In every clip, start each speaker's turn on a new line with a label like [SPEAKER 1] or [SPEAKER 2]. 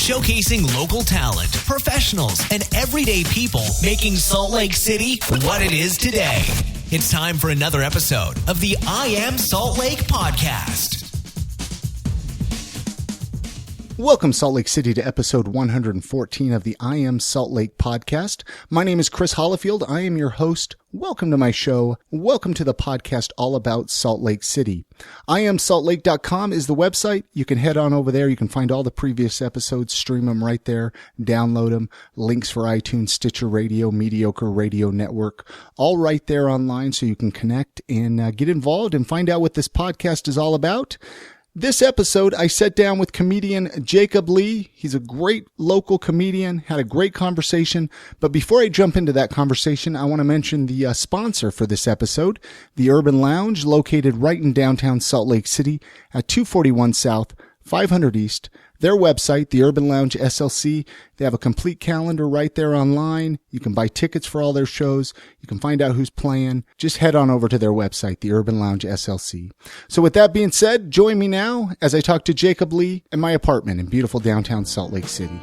[SPEAKER 1] showcasing local talent, professionals, and everyday people making Salt Lake City what it is today. It's time for another episode of the I Am Salt Lake podcast.
[SPEAKER 2] Welcome, Salt Lake City, to episode 114 of the I Am Salt Lake podcast. My name is Chris Hollifield. I am your host. Welcome to my show. Welcome to the podcast all about Salt Lake City. IamSaltLake.com is the website. You can head on over there. You can find all the previous episodes, stream them right there, download them. Links for iTunes, Stitcher Radio, Mediocre Radio Network, all right there online so you can connect and get involved and find out what this podcast is all about. This episode, I sat down with comedian Jacob Leigh. He's a great local comedian, had a great conversation. But before I jump into that conversation, I want to mention the sponsor for this episode, the Urban Lounge, located right in downtown Salt Lake City at 241 South, 500 East. Their website, the Urban Lounge SLC, they have a complete calendar right there online. You can buy tickets for all their shows. You can find out who's playing. Just head on over to their website, the Urban Lounge SLC. So with that being said, join me now as I talk to Jacob Leigh in my apartment in beautiful downtown Salt Lake City.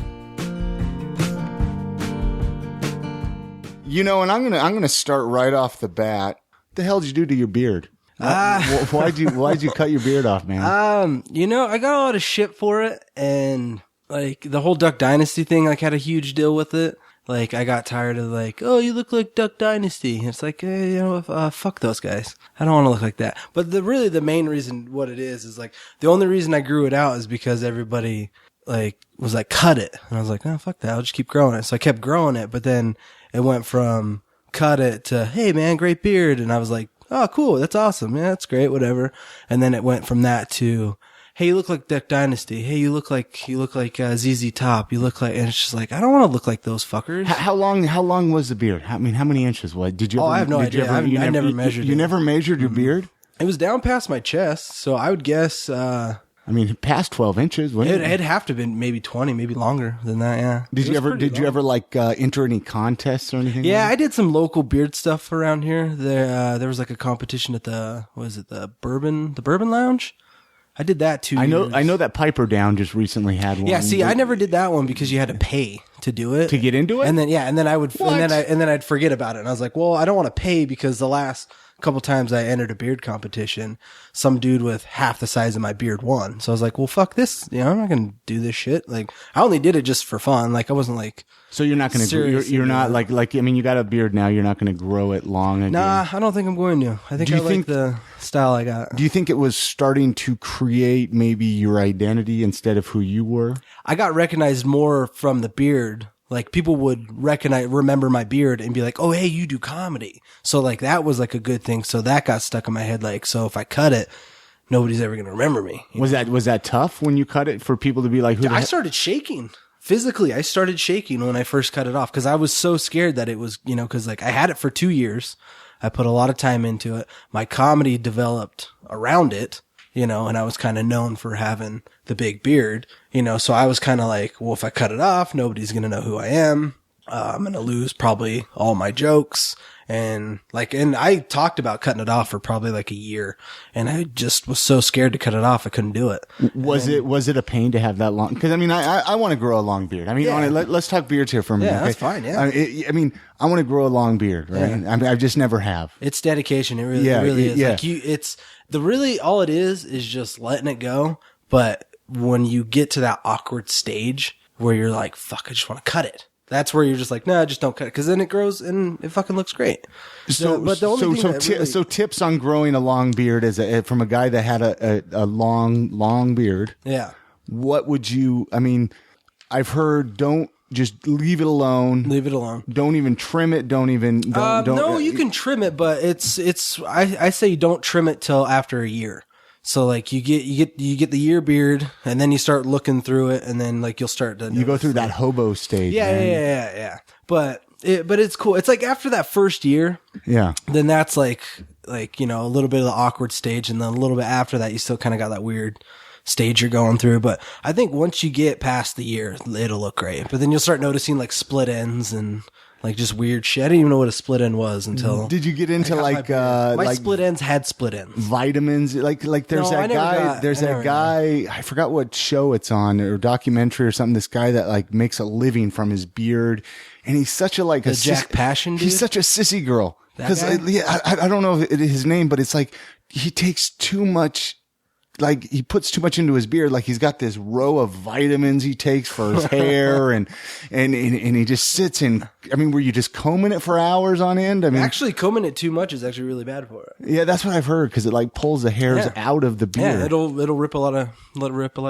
[SPEAKER 2] You know, and I'm gonna start right off the bat. What the hell did you do to your beard? Why'd you cut your beard off, man?
[SPEAKER 3] You know, I got a lot of shit for it, and like the whole Duck Dynasty thing, like had a huge deal with it. Like I got tired of like, oh, you look like Duck Dynasty. And it's like, you know, fuck those guys. I don't want to look like that. But the main reason what it is like the only reason I grew it out is because everybody like was like, cut it, and I was like, oh, fuck that, I'll just keep growing it. So I kept growing it, but then it went from cut it to, hey man, great beard, and I was like, oh, cool. That's awesome. Yeah, that's great. Whatever. And then it went from that to, hey, you look like Duck Dynasty. Hey, you look like ZZ Top. You look like, and it's just like, I don't want to look like those fuckers.
[SPEAKER 2] How long was the beard? I mean, how many inches? What did you?
[SPEAKER 3] I have no idea. I never measured it.
[SPEAKER 2] You never measured your beard?
[SPEAKER 3] It was down past my chest, so I would guess.
[SPEAKER 2] I mean, past 12 inches, wouldn't it?
[SPEAKER 3] It'd have to have been maybe 20, maybe longer than that, yeah.
[SPEAKER 2] Did you ever like enter any contests or anything?
[SPEAKER 3] Yeah, I did some local beard stuff around here. There was like a competition at the Bourbon Lounge? I did that 2 years.
[SPEAKER 2] I know that Piper Down just recently had one.
[SPEAKER 3] Yeah, see, I never did that one because you had to pay to do it.
[SPEAKER 2] To get into it?
[SPEAKER 3] And then I'd forget about it. And I was like, well, I don't want to pay because the last couple times I entered a beard competition, some dude with half the size of my beard won. So I was like, well, fuck this. You know, I'm not going to do this shit. Like, I only did it just for fun. Like, I wasn't like.
[SPEAKER 2] So you're not going to, you're not like, I mean, you got a beard now. You're not going to grow it long again.
[SPEAKER 3] Nah, I don't think I'm going to. I think I like the style I got.
[SPEAKER 2] Do you think it was starting to create maybe your identity instead of who you were?
[SPEAKER 3] I got recognized more from the beard. Like people would remember my beard and be like, oh, hey, you do comedy. So like that was like a good thing. So that got stuck in my head. Like, so if I cut it, nobody's ever going to remember me.
[SPEAKER 2] Was that tough when you cut it for people to be like,
[SPEAKER 3] I started shaking physically. I started shaking when I first cut it off because I was so scared that it was, you know, because like I had it for 2 years. I put a lot of time into it. My comedy developed around it. You know, and I was kind of known for having the big beard, you know, so I was kind of like, well, if I cut it off, nobody's going to know who I am. I'm going to lose probably all my jokes. And I talked about cutting it off for probably like a year, and I just was so scared to cut it off. I couldn't do it.
[SPEAKER 2] Was it a pain to have that long? Cause I mean, I want to grow a long beard. I mean, yeah. Let's talk beards here for a minute.
[SPEAKER 3] Yeah,
[SPEAKER 2] okay?
[SPEAKER 3] That's fine. Yeah.
[SPEAKER 2] I mean, I want to grow a long beard, right? Yeah. I mean, I just never have.
[SPEAKER 3] It's dedication. It really is.
[SPEAKER 2] Yeah.
[SPEAKER 3] Like all it is just letting it go. But when you get to that awkward stage where you're like, fuck, I just want to cut it. That's where you're just like, no, just don't cut it, because then it grows and it fucking looks great.
[SPEAKER 2] So tips on growing a long beard from a guy that had a long beard.
[SPEAKER 3] Yeah.
[SPEAKER 2] What would you? I mean, I've heard don't just leave it alone.
[SPEAKER 3] Leave it alone.
[SPEAKER 2] Don't even trim it. Don't.
[SPEAKER 3] No, you can trim it, but I say don't trim it till after a year. So like you get the year beard, and then you start looking through it, and then like you'll start to
[SPEAKER 2] go through that hobo stage.
[SPEAKER 3] Yeah. But it's cool. It's like after that first year,
[SPEAKER 2] yeah.
[SPEAKER 3] Then that's like you know, a little bit of the awkward stage, and then a little bit after that, you still kind of got that weird stage you're going through. But I think once you get past the year, it'll look great. But then you'll start noticing like split ends and Like just weird shit. I didn't even know what a split end was until.
[SPEAKER 2] Did you get into
[SPEAKER 3] my split ends had split ends.
[SPEAKER 2] Vitamins? Like there's that guy. I forgot what show it's on or documentary or something. This guy that like makes a living from his beard, and he's such a like
[SPEAKER 3] the Jack Passion dude?
[SPEAKER 2] He's such a sissy girl. Because I don't know his name, but it's like he takes too much. Like he puts too much into his beard. Like he's got this row of vitamins he takes for his hair and he just sits in. I mean, were you just combing it for hours on end? I mean,
[SPEAKER 3] actually combing it too much is actually really bad for it.
[SPEAKER 2] Yeah, that's what I've heard because it like pulls the hairs out of the beard.
[SPEAKER 3] Yeah, it'll rip a lot of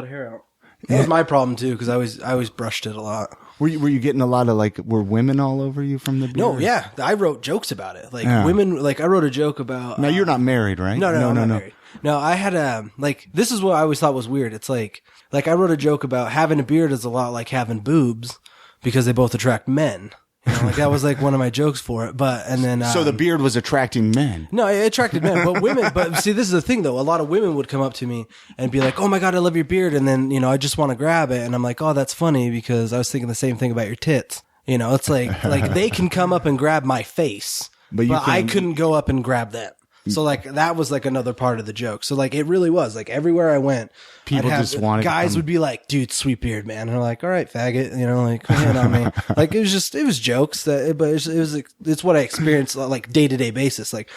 [SPEAKER 3] hair out. That was my problem too because I always brushed it a lot.
[SPEAKER 2] Were you getting a lot of like, were women all over you from the beard?
[SPEAKER 3] No, yeah. I wrote jokes about it. Like women, like I wrote a joke about.
[SPEAKER 2] Now you're not married, right?
[SPEAKER 3] No, I'm not married. No, I had like, this is what I always thought was weird. It's like I wrote a joke about having a beard is a lot like having boobs because they both attract men. You know, like that was like one of my jokes for it. So the beard was attracting men. No, it attracted men, but women, but see, this is the thing though. A lot of women would come up to me and be like, "Oh my God, I love your beard." And then, I just want to grab it. And I'm like, "Oh, that's funny because I was thinking the same thing about your tits." It's like they can come up and grab my face, but I couldn't go up and grab them. So like that was like another part of the joke. So like it really was like everywhere I went,
[SPEAKER 2] people just wanted
[SPEAKER 3] guys would be like, "Dude, sweet beard, man." And they're like, "All right, faggot," like come in on me. Like it was jokes but it's what I experienced like day to day basis. Like,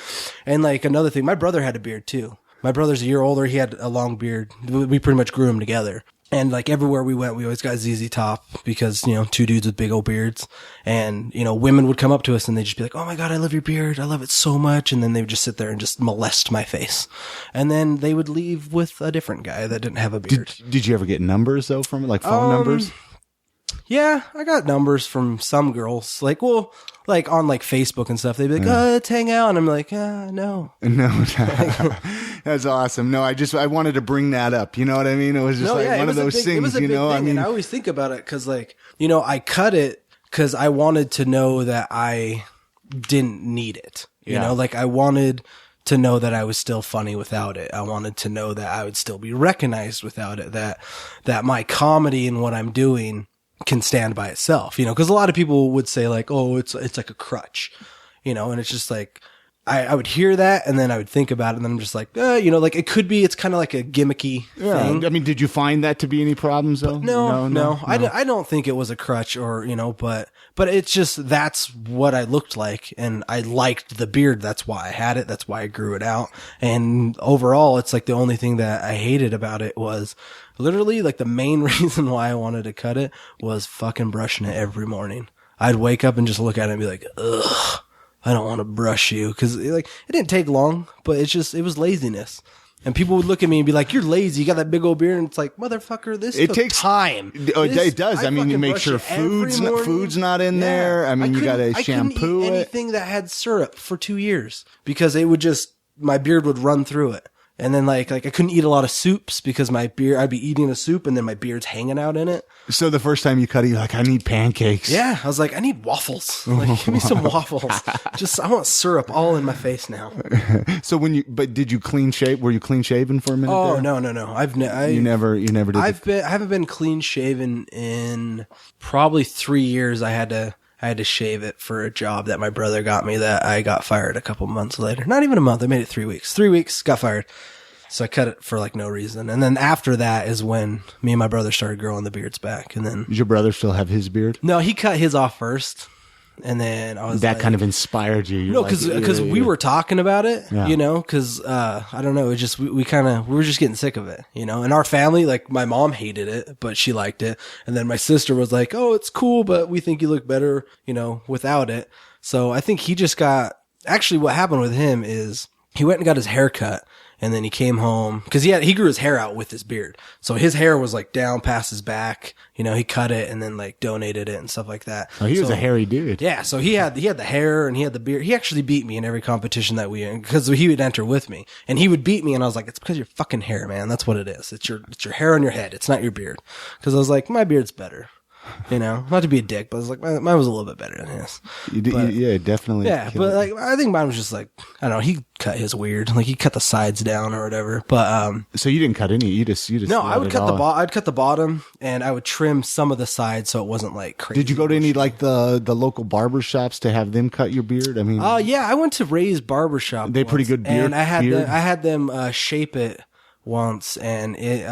[SPEAKER 3] and like another thing, my brother had a beard too. My brother's a year older. He had a long beard. We pretty much grew him together. And like everywhere we went, we always got ZZ Top because, two dudes with big old beards. And, women would come up to us and they'd just be like, "Oh my God, I love your beard. I love it so much." And then they would just sit there and just molest my face. And then they would leave with a different guy that didn't have a beard.
[SPEAKER 2] Did you ever get numbers though from it? Like phone numbers?
[SPEAKER 3] Yeah, I got numbers from some girls. Like, well, like on like Facebook and stuff. They'd be like, "Let's hang out." And I'm like, no.
[SPEAKER 2] No. That's awesome. No, I wanted to bring that up. You know what I mean? It was just one of those things,
[SPEAKER 3] It was a big thing. I mean, and I always think about it because like, I cut it because I wanted to know that I didn't need it. You know, like I wanted to know that I was still funny without it. I wanted to know that I would still be recognized without it. That my comedy and what I'm doing can stand by itself, because a lot of people would say like, "Oh, it's like a crutch," and it's just like, I would hear that and then I would think about it and then I'm just like, like it could be, it's kind of like a gimmicky thing.
[SPEAKER 2] I mean, did you find that to be any problems though?
[SPEAKER 3] No. I don't think it was a crutch or, but it's just, that's what I looked like and I liked the beard. That's why I had it. That's why I grew it out. And overall, it's like the only thing that I hated about it was literally like the main reason why I wanted to cut it was fucking brushing it every morning. I'd wake up and just look at it and be like, ugh. I don't want to brush you because it didn't take long, but it was laziness. And people would look at me and be like, "You're lazy. You got that big old beard." And it's like, motherfucker, it takes time.
[SPEAKER 2] It does. I mean, you make sure food's not in there. I mean, you got to shampoo
[SPEAKER 3] I couldn't eat anything that had syrup for 2 years because my beard would run through it. And then like I couldn't eat a lot of soups because I'd be eating a soup and then my beard's hanging out in it.
[SPEAKER 2] So the first time you cut it, you're like, "I need pancakes."
[SPEAKER 3] Yeah. I was like, "I need waffles. Like, give me some waffles." I want syrup all in my face now.
[SPEAKER 2] So did you clean shave? Were you clean shaven for a minute?
[SPEAKER 3] Oh,
[SPEAKER 2] there?
[SPEAKER 3] No.
[SPEAKER 2] You never did.
[SPEAKER 3] I haven't been clean shaven in probably 3 years. I had to shave it for a job that my brother got me that I got fired a couple months later. Not even a month. I made it 3 weeks. 3 weeks, got fired. So I cut it for like no reason. And then after that is when me and my brother started growing the beards back. And then
[SPEAKER 2] did your brother still have his beard?
[SPEAKER 3] No, he cut his off first. And then I was
[SPEAKER 2] that kind of inspired you.
[SPEAKER 3] No, because we were talking about it, because I don't know, it just we were just getting sick of it, and our family, like my mom hated it, but she liked it, and then my sister was like, "Oh, it's cool, but we think you look better, without it." So I think he just actually what happened with him is he went and got his hair cut. And then he came home because he grew his hair out with his beard. So his hair was like down past his back. He cut it and then like donated it and stuff like that.
[SPEAKER 2] Oh, he was a hairy dude.
[SPEAKER 3] Yeah. So he had the hair and he had the beard. He actually beat me in every competition that we in because he would enter with me and he would beat me. And I was like, "It's because of your fucking hair, man. That's what it is. It's your hair on your head. It's not your beard." Because I was like, my beard's better. You know, not to be a dick, but I was like, mine was a little bit better than his.
[SPEAKER 2] Yeah, definitely.
[SPEAKER 3] Yeah, but like, I think mine was just like, I don't know, he cut his weird. Like, he cut the sides down or whatever. But,
[SPEAKER 2] so you didn't cut any, you just
[SPEAKER 3] no, I would cut I'd cut the bottom and I would trim some of the sides so it wasn't like crazy.
[SPEAKER 2] Did you go to any, like, the local barber shops to have them cut your beard? I mean,
[SPEAKER 3] yeah, I went to Ray's barbershop.
[SPEAKER 2] They pretty good beard.
[SPEAKER 3] And I had them shape it once, and it,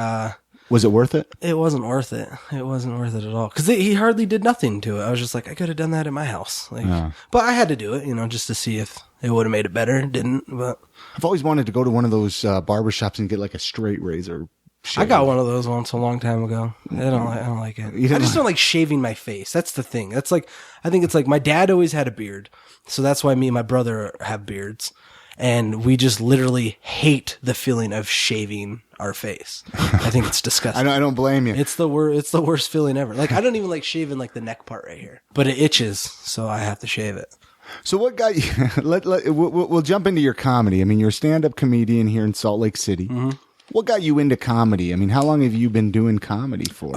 [SPEAKER 2] was it worth it?
[SPEAKER 3] It wasn't worth it. It wasn't worth it at all. Cause he hardly did nothing to it. I was just like, I could have done that at my house. Like, but I had to do it, you know, just to see if it would have made it better. It didn't, but
[SPEAKER 2] I've always wanted to go to one of those barbershops and get like a straight razor shave.
[SPEAKER 3] I got one of those once a long time ago. I don't like it. I just don't like shaving my face. That's the thing. That's like, I think it's like my dad always had a beard. So that's why me and my brother have beards. And we just literally hate the feeling of shaving our face. I think it's disgusting.
[SPEAKER 2] I don't blame you.
[SPEAKER 3] It's the worst feeling ever. Like, I don't even like shaving like the neck part right here, but it itches, so I have to shave it.
[SPEAKER 2] So what got you? We'll jump into your comedy. I mean, you're a stand-up comedian here in Salt Lake City. Mm-hmm. What got you into comedy? I mean, how long have you been doing comedy for?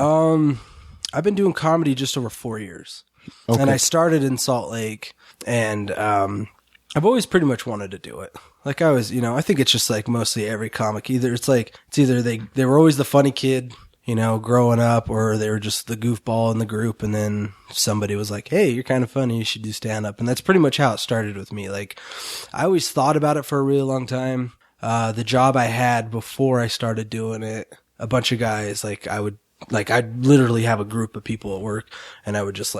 [SPEAKER 3] I've been doing comedy just over 4 years, and I started in Salt Lake, and I've always pretty much wanted to do it. Like, I was, you know, I think it's just like mostly every comic. Either they were always the funny kid, you know, growing up, or they were just the goofball in the group, and then somebody was like, hey, you're kind of funny, you should do stand up. And that's pretty much how it started with me. Like, I always thought about it for a really long time. The job I had before I started doing it, a bunch of guys, I'd literally have a group of people at work, and I would just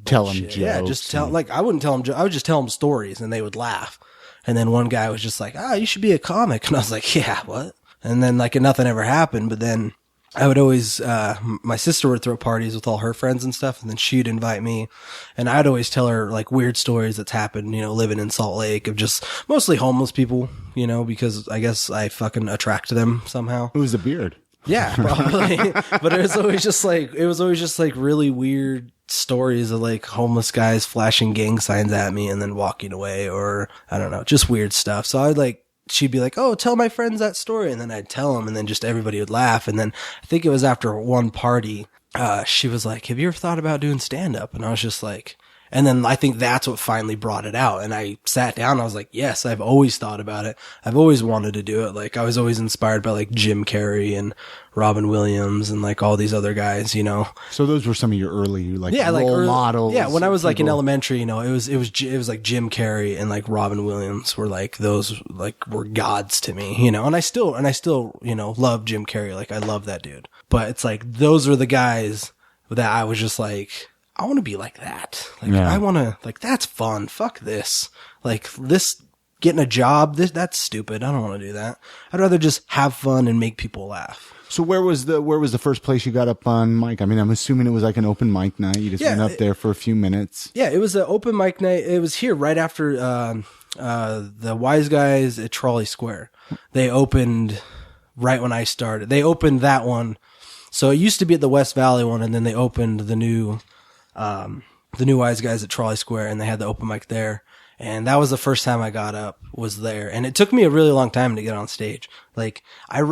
[SPEAKER 3] tell them jokes. Yeah, I wouldn't tell them, I would just tell them stories and they would laugh. And then one guy was just like, you should be a comic. And I was like, yeah, what? And then like nothing ever happened. But then I would always, my sister would throw parties with all her friends and stuff. And then she'd invite me, and I'd always tell her like weird stories that's happened, you know, living in Salt Lake, of just mostly homeless people, you know, because I guess I fucking attract them somehow.
[SPEAKER 2] It was the beard.
[SPEAKER 3] Yeah, probably. But it was always just like really weird stories of like homeless guys flashing gang signs at me and then walking away, or I don't know, just weird stuff. So she'd be like, oh, tell my friends that story. And then I'd tell them, and then just everybody would laugh. And then I think it was after one party, she was like, have you ever thought about doing stand up? And I was just like, and then I think that's what finally brought it out. And I sat down, I was like, yes, I've always thought about it. I've always wanted to do it. Like, I was always inspired by like Jim Carrey and Robin Williams and like all these other guys, you know.
[SPEAKER 2] So those were some of your early role models.
[SPEAKER 3] Yeah, when I was like in elementary, you know, it was like Jim Carrey and like Robin Williams were like, those like were gods to me, you know. And I still, you know, love Jim Carrey. Like, I love that dude. But it's like, those are the guys that I was just like, I want to be like that. Like, yeah. I want to, like, that's fun. Fuck this. Like, this, getting a job, that's stupid. I don't want to do that. I'd rather just have fun and make people laugh.
[SPEAKER 2] So where was the first place you got up on mic? I mean, I'm assuming it was like an open mic night. You just went up there for a few minutes.
[SPEAKER 3] Yeah, it was an open mic night. It was here right after, the Wise Guys at Trolley Square. They opened right when I started. They opened that one. So it used to be at the West Valley one, and then they opened the new Wise Guys at Trolley Square, and they had the open mic there. And that was the first time I got up, was there. And it took me a really long time to get on stage. Like, I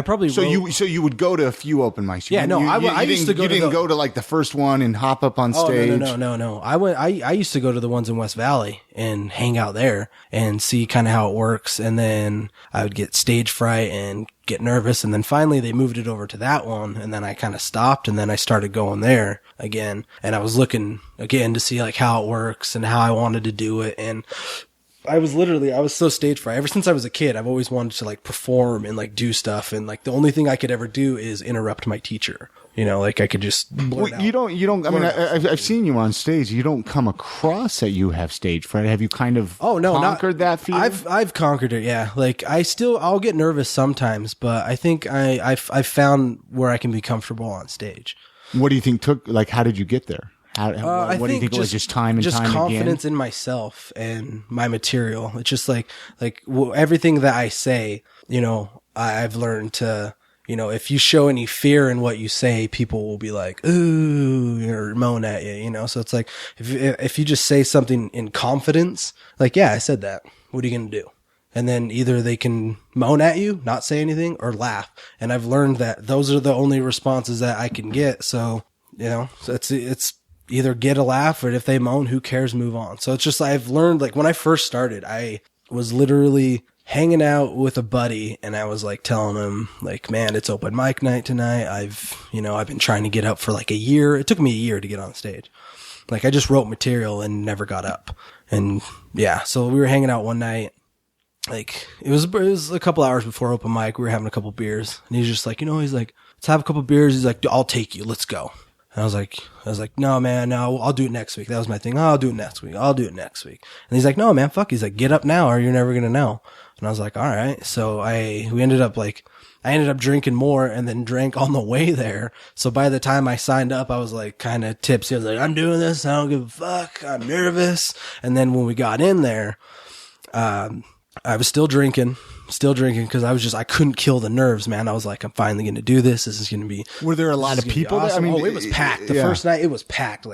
[SPEAKER 3] probably wrote.
[SPEAKER 2] So you would go to a few open mics.
[SPEAKER 3] I used to go.
[SPEAKER 2] You didn't go to like the first one and hop up on stage.
[SPEAKER 3] No. I used to go to the ones in West Valley and hang out there and see kind of how it works. And then I would get stage fright and get nervous. And then finally they moved it over to that one. And then I kind of stopped, and then I started going there again. And I was looking again to see like how it works and how I wanted to do it. And I was so stage fright. Ever since I was a kid, I've always wanted to like perform and like do stuff. And like the only thing I could ever do is interrupt my teacher. You know, like I could just blurt out.
[SPEAKER 2] You don't, I mean, I've seen you on stage. You don't come across that you have stage fright. Have you kind of conquered that fear?
[SPEAKER 3] I've conquered it. Yeah. Like I'll get nervous sometimes, but I think I've found where I can be comfortable on stage.
[SPEAKER 2] What do you think how did you get there? What do you think it was? Just time and time again?
[SPEAKER 3] Just confidence in myself and my material. It's just like everything that I say, you know, I've learned to, you know, if you show any fear in what you say, people will be like, ooh, or moan at you, you know? So it's like, if you just say something in confidence, like, yeah, I said that. What are you going to do? And then either they can moan at you, not say anything, or laugh. And I've learned that those are the only responses that I can get. So So it's either get a laugh, or if they moan, who cares, move on. So it's just, I've learned, like, when I first started, I was literally hanging out with a buddy, and I was like telling him, like, man, it's open mic night tonight. I've been trying to get up for like a year. It took me a year to get on stage. Like, I just wrote material and never got up. And yeah, so we were hanging out one night. Like, it was a couple hours before open mic. We were having a couple beers, and he's just like, he's like, let's have a couple beers. He's like, I'll take you. Let's go. And I was like, no, man, no, I'll do it next week. That was my thing. Oh, I'll do it next week. And he's like, no, man, fuck. He's like, get up now, or you're never going to know. And I was like, all right. So I ended up drinking more, and then drank on the way there. So by the time I signed up, I was like kind of tipsy. I was like, I'm doing this. I don't give a fuck. I'm nervous. And then when we got in there, I was still drinking because I couldn't kill the nerves, man. I was like, I'm finally going to do this. This is going to be.
[SPEAKER 2] Were there a lot of people there?
[SPEAKER 3] Awesome. I mean, it was packed. The first night, it was packed.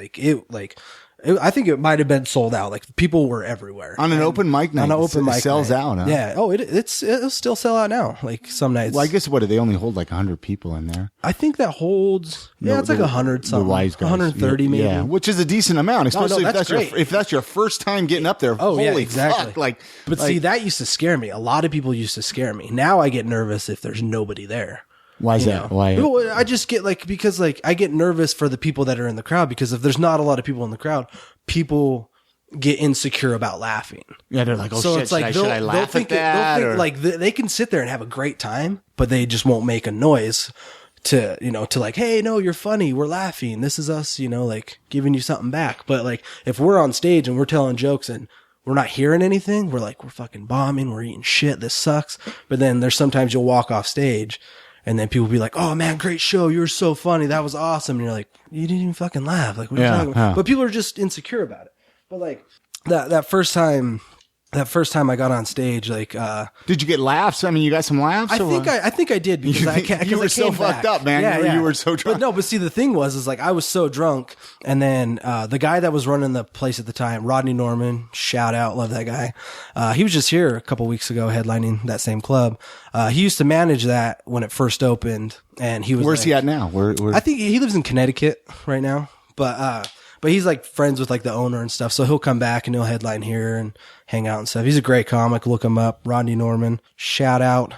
[SPEAKER 3] I think it might have been sold out. Like, people were everywhere
[SPEAKER 2] on an open mic night. It sells out. Huh?
[SPEAKER 3] Yeah. Oh, it'll still sell out now. Like, some nights.
[SPEAKER 2] Well, I guess do they only hold like 100 people in there?
[SPEAKER 3] I think that holds. Yeah, it's like 100 something. The wise guys, 130 maybe. Yeah,
[SPEAKER 2] which is a decent amount, especially if that's your first time getting up there.
[SPEAKER 3] Oh,
[SPEAKER 2] holy
[SPEAKER 3] yeah, exactly.
[SPEAKER 2] Fuck!
[SPEAKER 3] But see, that used to scare me. A lot of people used to scare me. Now I get nervous if there's nobody there.
[SPEAKER 2] Why is that? Why?
[SPEAKER 3] Well, I just get because I get nervous for the people that are in the crowd, because if there's not a lot of people in the crowd, people get insecure about laughing.
[SPEAKER 2] Yeah, they're like, oh,
[SPEAKER 3] so
[SPEAKER 2] shit,
[SPEAKER 3] it's like
[SPEAKER 2] should I laugh at that?
[SPEAKER 3] Like, they can sit there and have a great time, but they just won't make a noise to like, hey, no, you're funny. We're laughing. This is us, like giving you something back. But like, if we're on stage and we're telling jokes and we're not hearing anything, we're like, we're fucking bombing. We're eating shit. This sucks. But then there's sometimes you'll walk off stage, and then people will be like, oh man, great show. You were so funny. That was awesome. And you're like, you didn't even fucking laugh. Like, what are you talking about? But people are just insecure about it. But like that first time I got on stage, like,
[SPEAKER 2] did you get laughs? I mean, you got some laughs?
[SPEAKER 3] I think I did, because
[SPEAKER 2] you were so fucked up, man. You were so drunk.
[SPEAKER 3] But see, the thing was like, I was so drunk, and then the guy that was running the place at the time, Rodney Norman, shout out, love that guy. He was just here a couple weeks ago headlining that same club. He used to manage that when it first opened, and he was.
[SPEAKER 2] Where's he at now? Where?
[SPEAKER 3] I think he lives in Connecticut right now, but he's like friends with like the owner and stuff. So he'll come back and he'll headline here and hang out and stuff. He's a great comic. Look him up. Rodney Norman, shout out.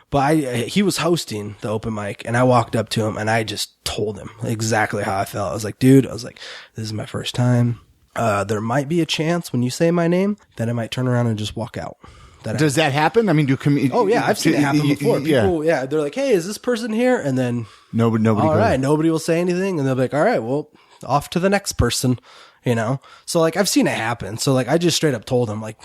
[SPEAKER 3] But he was hosting the open mic, and I walked up to him and I just told him exactly how I felt. I was like, dude, this is my first time. There might be a chance when you say my name that I might turn around and just walk out.
[SPEAKER 2] Does that happen? I mean,
[SPEAKER 3] oh yeah, I've seen it happen before. People, yeah, they're like, hey, is this person here? And then
[SPEAKER 2] nobody.
[SPEAKER 3] All right, nobody will say anything, and they'll be like, all right, well, off to the next person, So like, I've seen it happen. So like, I just straight up told him, like,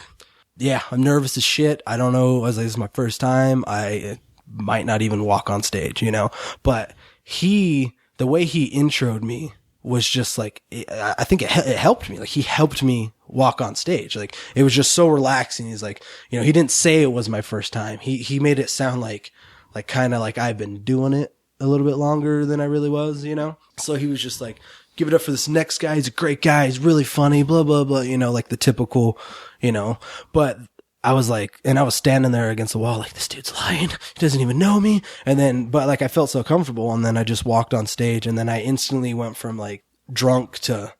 [SPEAKER 3] yeah, I'm nervous as shit. I don't know. I was like, this is my first time. I might not even walk on stage, But the way he introed me was just like, I think it helped me. Like, he helped me walk on stage. Like, it was just so relaxing. He's like, he didn't say it was my first time. He made it sound like kind of like I've been doing it a little bit longer than I really was, So he was just like, give it up for this next guy. He's a great guy. He's really funny, blah, blah, blah, like the typical, but I was like, and I was standing there against the wall, like, this dude's lying. He doesn't even know me. And then, but like, I felt so comfortable. And then I just walked on stage, and then I instantly went from like drunk to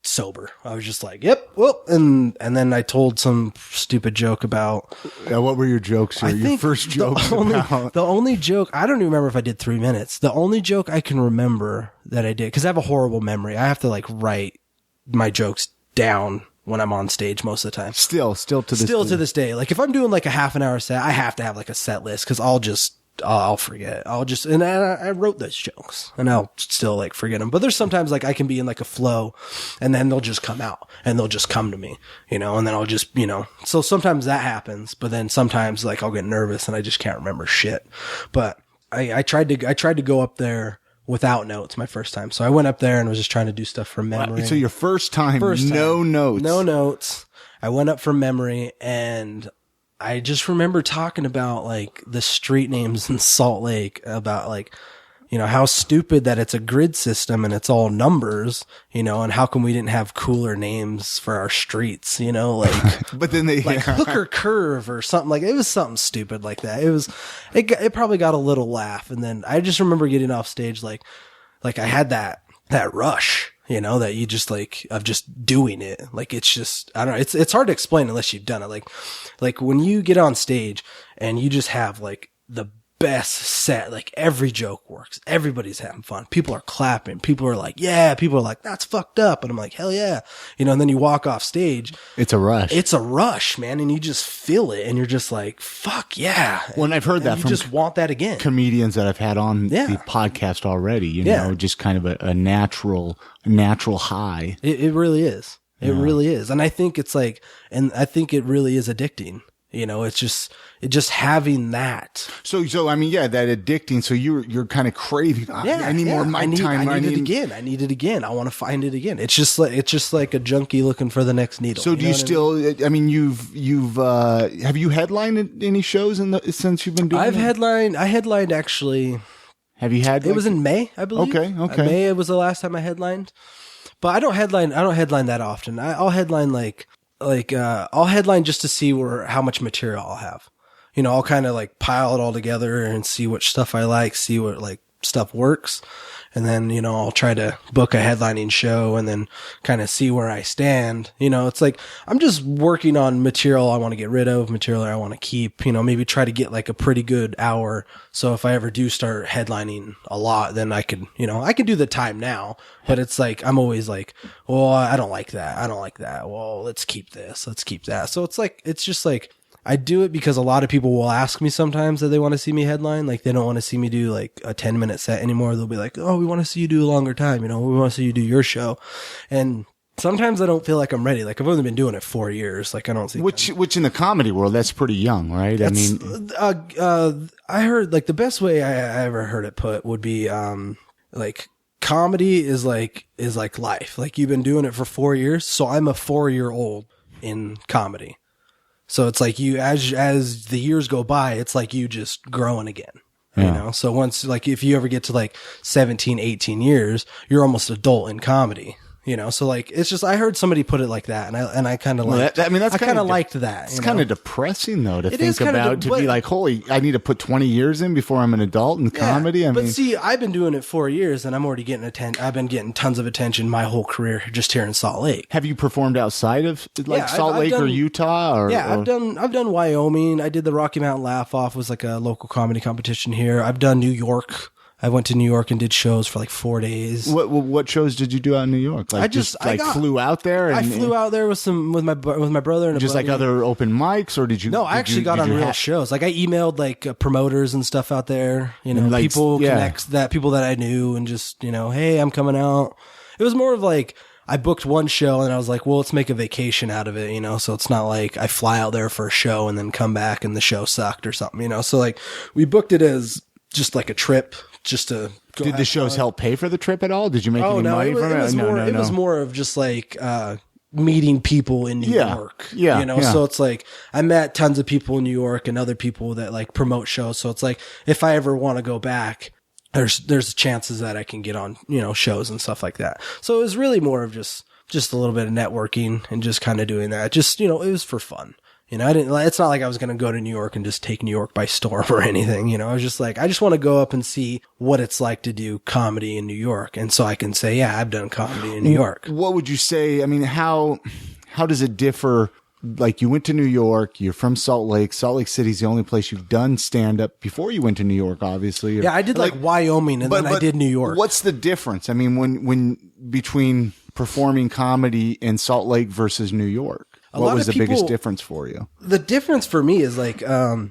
[SPEAKER 3] sober. I was just like, yep, well, and then I told some stupid joke about.
[SPEAKER 2] What were your jokes? Your first joke?
[SPEAKER 3] The only joke, I don't even remember if I did 3 minutes. The only joke I can remember that I did, because I have a horrible memory. I have to like write my jokes down when I'm on stage most of the time.
[SPEAKER 2] Still to this
[SPEAKER 3] day. Like, if I'm doing like a half an hour set, I have to have like a set list, because I'll forget. And I wrote those jokes, and I'll still like forget them. But there's sometimes like I can be in like a flow, and then they'll just come out, and they'll just come to me, and then I'll just, so sometimes that happens, but then sometimes like I'll get nervous and I just can't remember shit. But I tried to go up there without notes my first time. So I went up there and was just trying to do stuff from memory.
[SPEAKER 2] So your first time, no notes.
[SPEAKER 3] No notes. I went up from memory, and I just remember talking about like the street names in Salt Lake, about like, how stupid that it's a grid system and it's all numbers, and how come we didn't have cooler names for our streets, like,
[SPEAKER 2] but then they
[SPEAKER 3] like Hooker Curve or something, like, it was something stupid like that. It probably got a little laugh. And then I just remember getting off stage, like like I had that rush, that you just like, of just doing it. Like, it's just, I don't know. It's hard to explain unless you've done it. Like when you get on stage and you just have like the best set, like every joke works. Everybody's having fun. People are clapping. People are like, yeah. People are like, that's fucked up. And I'm like, hell yeah. And then you walk off stage.
[SPEAKER 2] It's a rush.
[SPEAKER 3] It's a rush, man. And you just feel it. And you're just like, fuck yeah.
[SPEAKER 2] Well, and I've heard that
[SPEAKER 3] you
[SPEAKER 2] from
[SPEAKER 3] just want that again.
[SPEAKER 2] Comedians that I've had on the podcast already, you know, just kind of a natural high.
[SPEAKER 3] It really is. It really is. And I think it's like, and I think it really is addicting. It's just having that.
[SPEAKER 2] So I mean, that addicting. So you're kind of craving. I need more mic time.
[SPEAKER 3] I need it again. I need it again. I want to find it again. It's just like a junkie looking for the next needle.
[SPEAKER 2] So do you still? I mean, you've have you headlined any shows since you've been doing?
[SPEAKER 3] I headlined actually.
[SPEAKER 2] Have you had?
[SPEAKER 3] It was in May, I believe.
[SPEAKER 2] Okay.
[SPEAKER 3] May it was the last time I headlined, but I don't headline that often. I'll headline I'll headline just to see how much material I'll have. I'll kind of like pile it all together and see what stuff I like, see what like stuff works. And then, I'll try to book a headlining show and then kind of see where I stand. It's like, I'm just working on material I want to get rid of, material I want to keep, maybe try to get like a pretty good hour. So if I ever do start headlining a lot, then I can do the time now, but it's like, I'm always like, well, I don't like that. I don't like that. Well, let's keep this. Let's keep that. So it's like, it's just like, I do it because a lot of people will ask me sometimes that they want to see me headline. Like they don't want to see me do like a 10-minute set anymore. They'll be like, oh, we want to see you do a longer time. We want to see you do your show. And sometimes I don't feel like I'm ready. Like I've only been doing it 4 years. Like I don't think
[SPEAKER 2] which in the comedy world, that's pretty young, right?
[SPEAKER 3] I heard like the best way I ever heard it put would be, like comedy is like life. Like you've been doing it for 4 years. So I'm a 4-year-old in comedy. So it's like you, as the years go by, it's like you just growing again, So once, like, if you ever get to like 17, 18 years, you're almost adult in comedy, So like, it's just, I heard somebody put it like that, and I kind of like, I kind of liked that.
[SPEAKER 2] It's kind of depressing though to think about, to be like, holy, I need to put 20 years in before I'm an adult in comedy.
[SPEAKER 3] But see, I've been doing it 4 years, and I'm already getting I've been getting tons of attention my whole career just here in Salt Lake.
[SPEAKER 2] Have you performed outside of Salt Lake or Utah?
[SPEAKER 3] I've done Wyoming. I did the Rocky Mountain Laugh Off, was like a local comedy competition here. I've done New York. I went to New York and did shows for like 4 days.
[SPEAKER 2] What shows did you do out in New York? Like I flew out there.
[SPEAKER 3] I flew out there with my brother and
[SPEAKER 2] just like other open mics, or did you?
[SPEAKER 3] No, I actually got on real shows. Like I emailed like promoters and stuff out there. Like, people that I knew, and just hey, I'm coming out. It was more of like I booked one show and I was like, well, let's make a vacation out of it, So it's not like I fly out there for a show and then come back and the show sucked or something, So like we booked it as just like a trip. Just to go.
[SPEAKER 2] Did the shows help pay for the trip at all? Did you make any money from it?
[SPEAKER 3] It was more of just like meeting people in New York. So it's like I met tons of people in New York and other people that like promote shows. So it's like if I ever want to go back, there's chances that I can get on shows and stuff like that. So it was really more of just a little bit of networking and just kind of doing that. Just it was for fun. It's not like I was going to go to New York and just take New York by storm or anything. I was just like, I just want to go up and see what it's like to do comedy in New York. And so I can say, yeah, I've done comedy in New York.
[SPEAKER 2] What would you say? I mean, how does it differ? Like you went to New York, you're from Salt Lake. Salt Lake City's the only place you've done stand up before you went to New York, obviously.
[SPEAKER 3] Yeah, I did like Wyoming and then I did New York.
[SPEAKER 2] What's the difference? I mean, when between performing comedy in Salt Lake versus New York? What was the biggest difference for you? The
[SPEAKER 3] difference for me is like I'll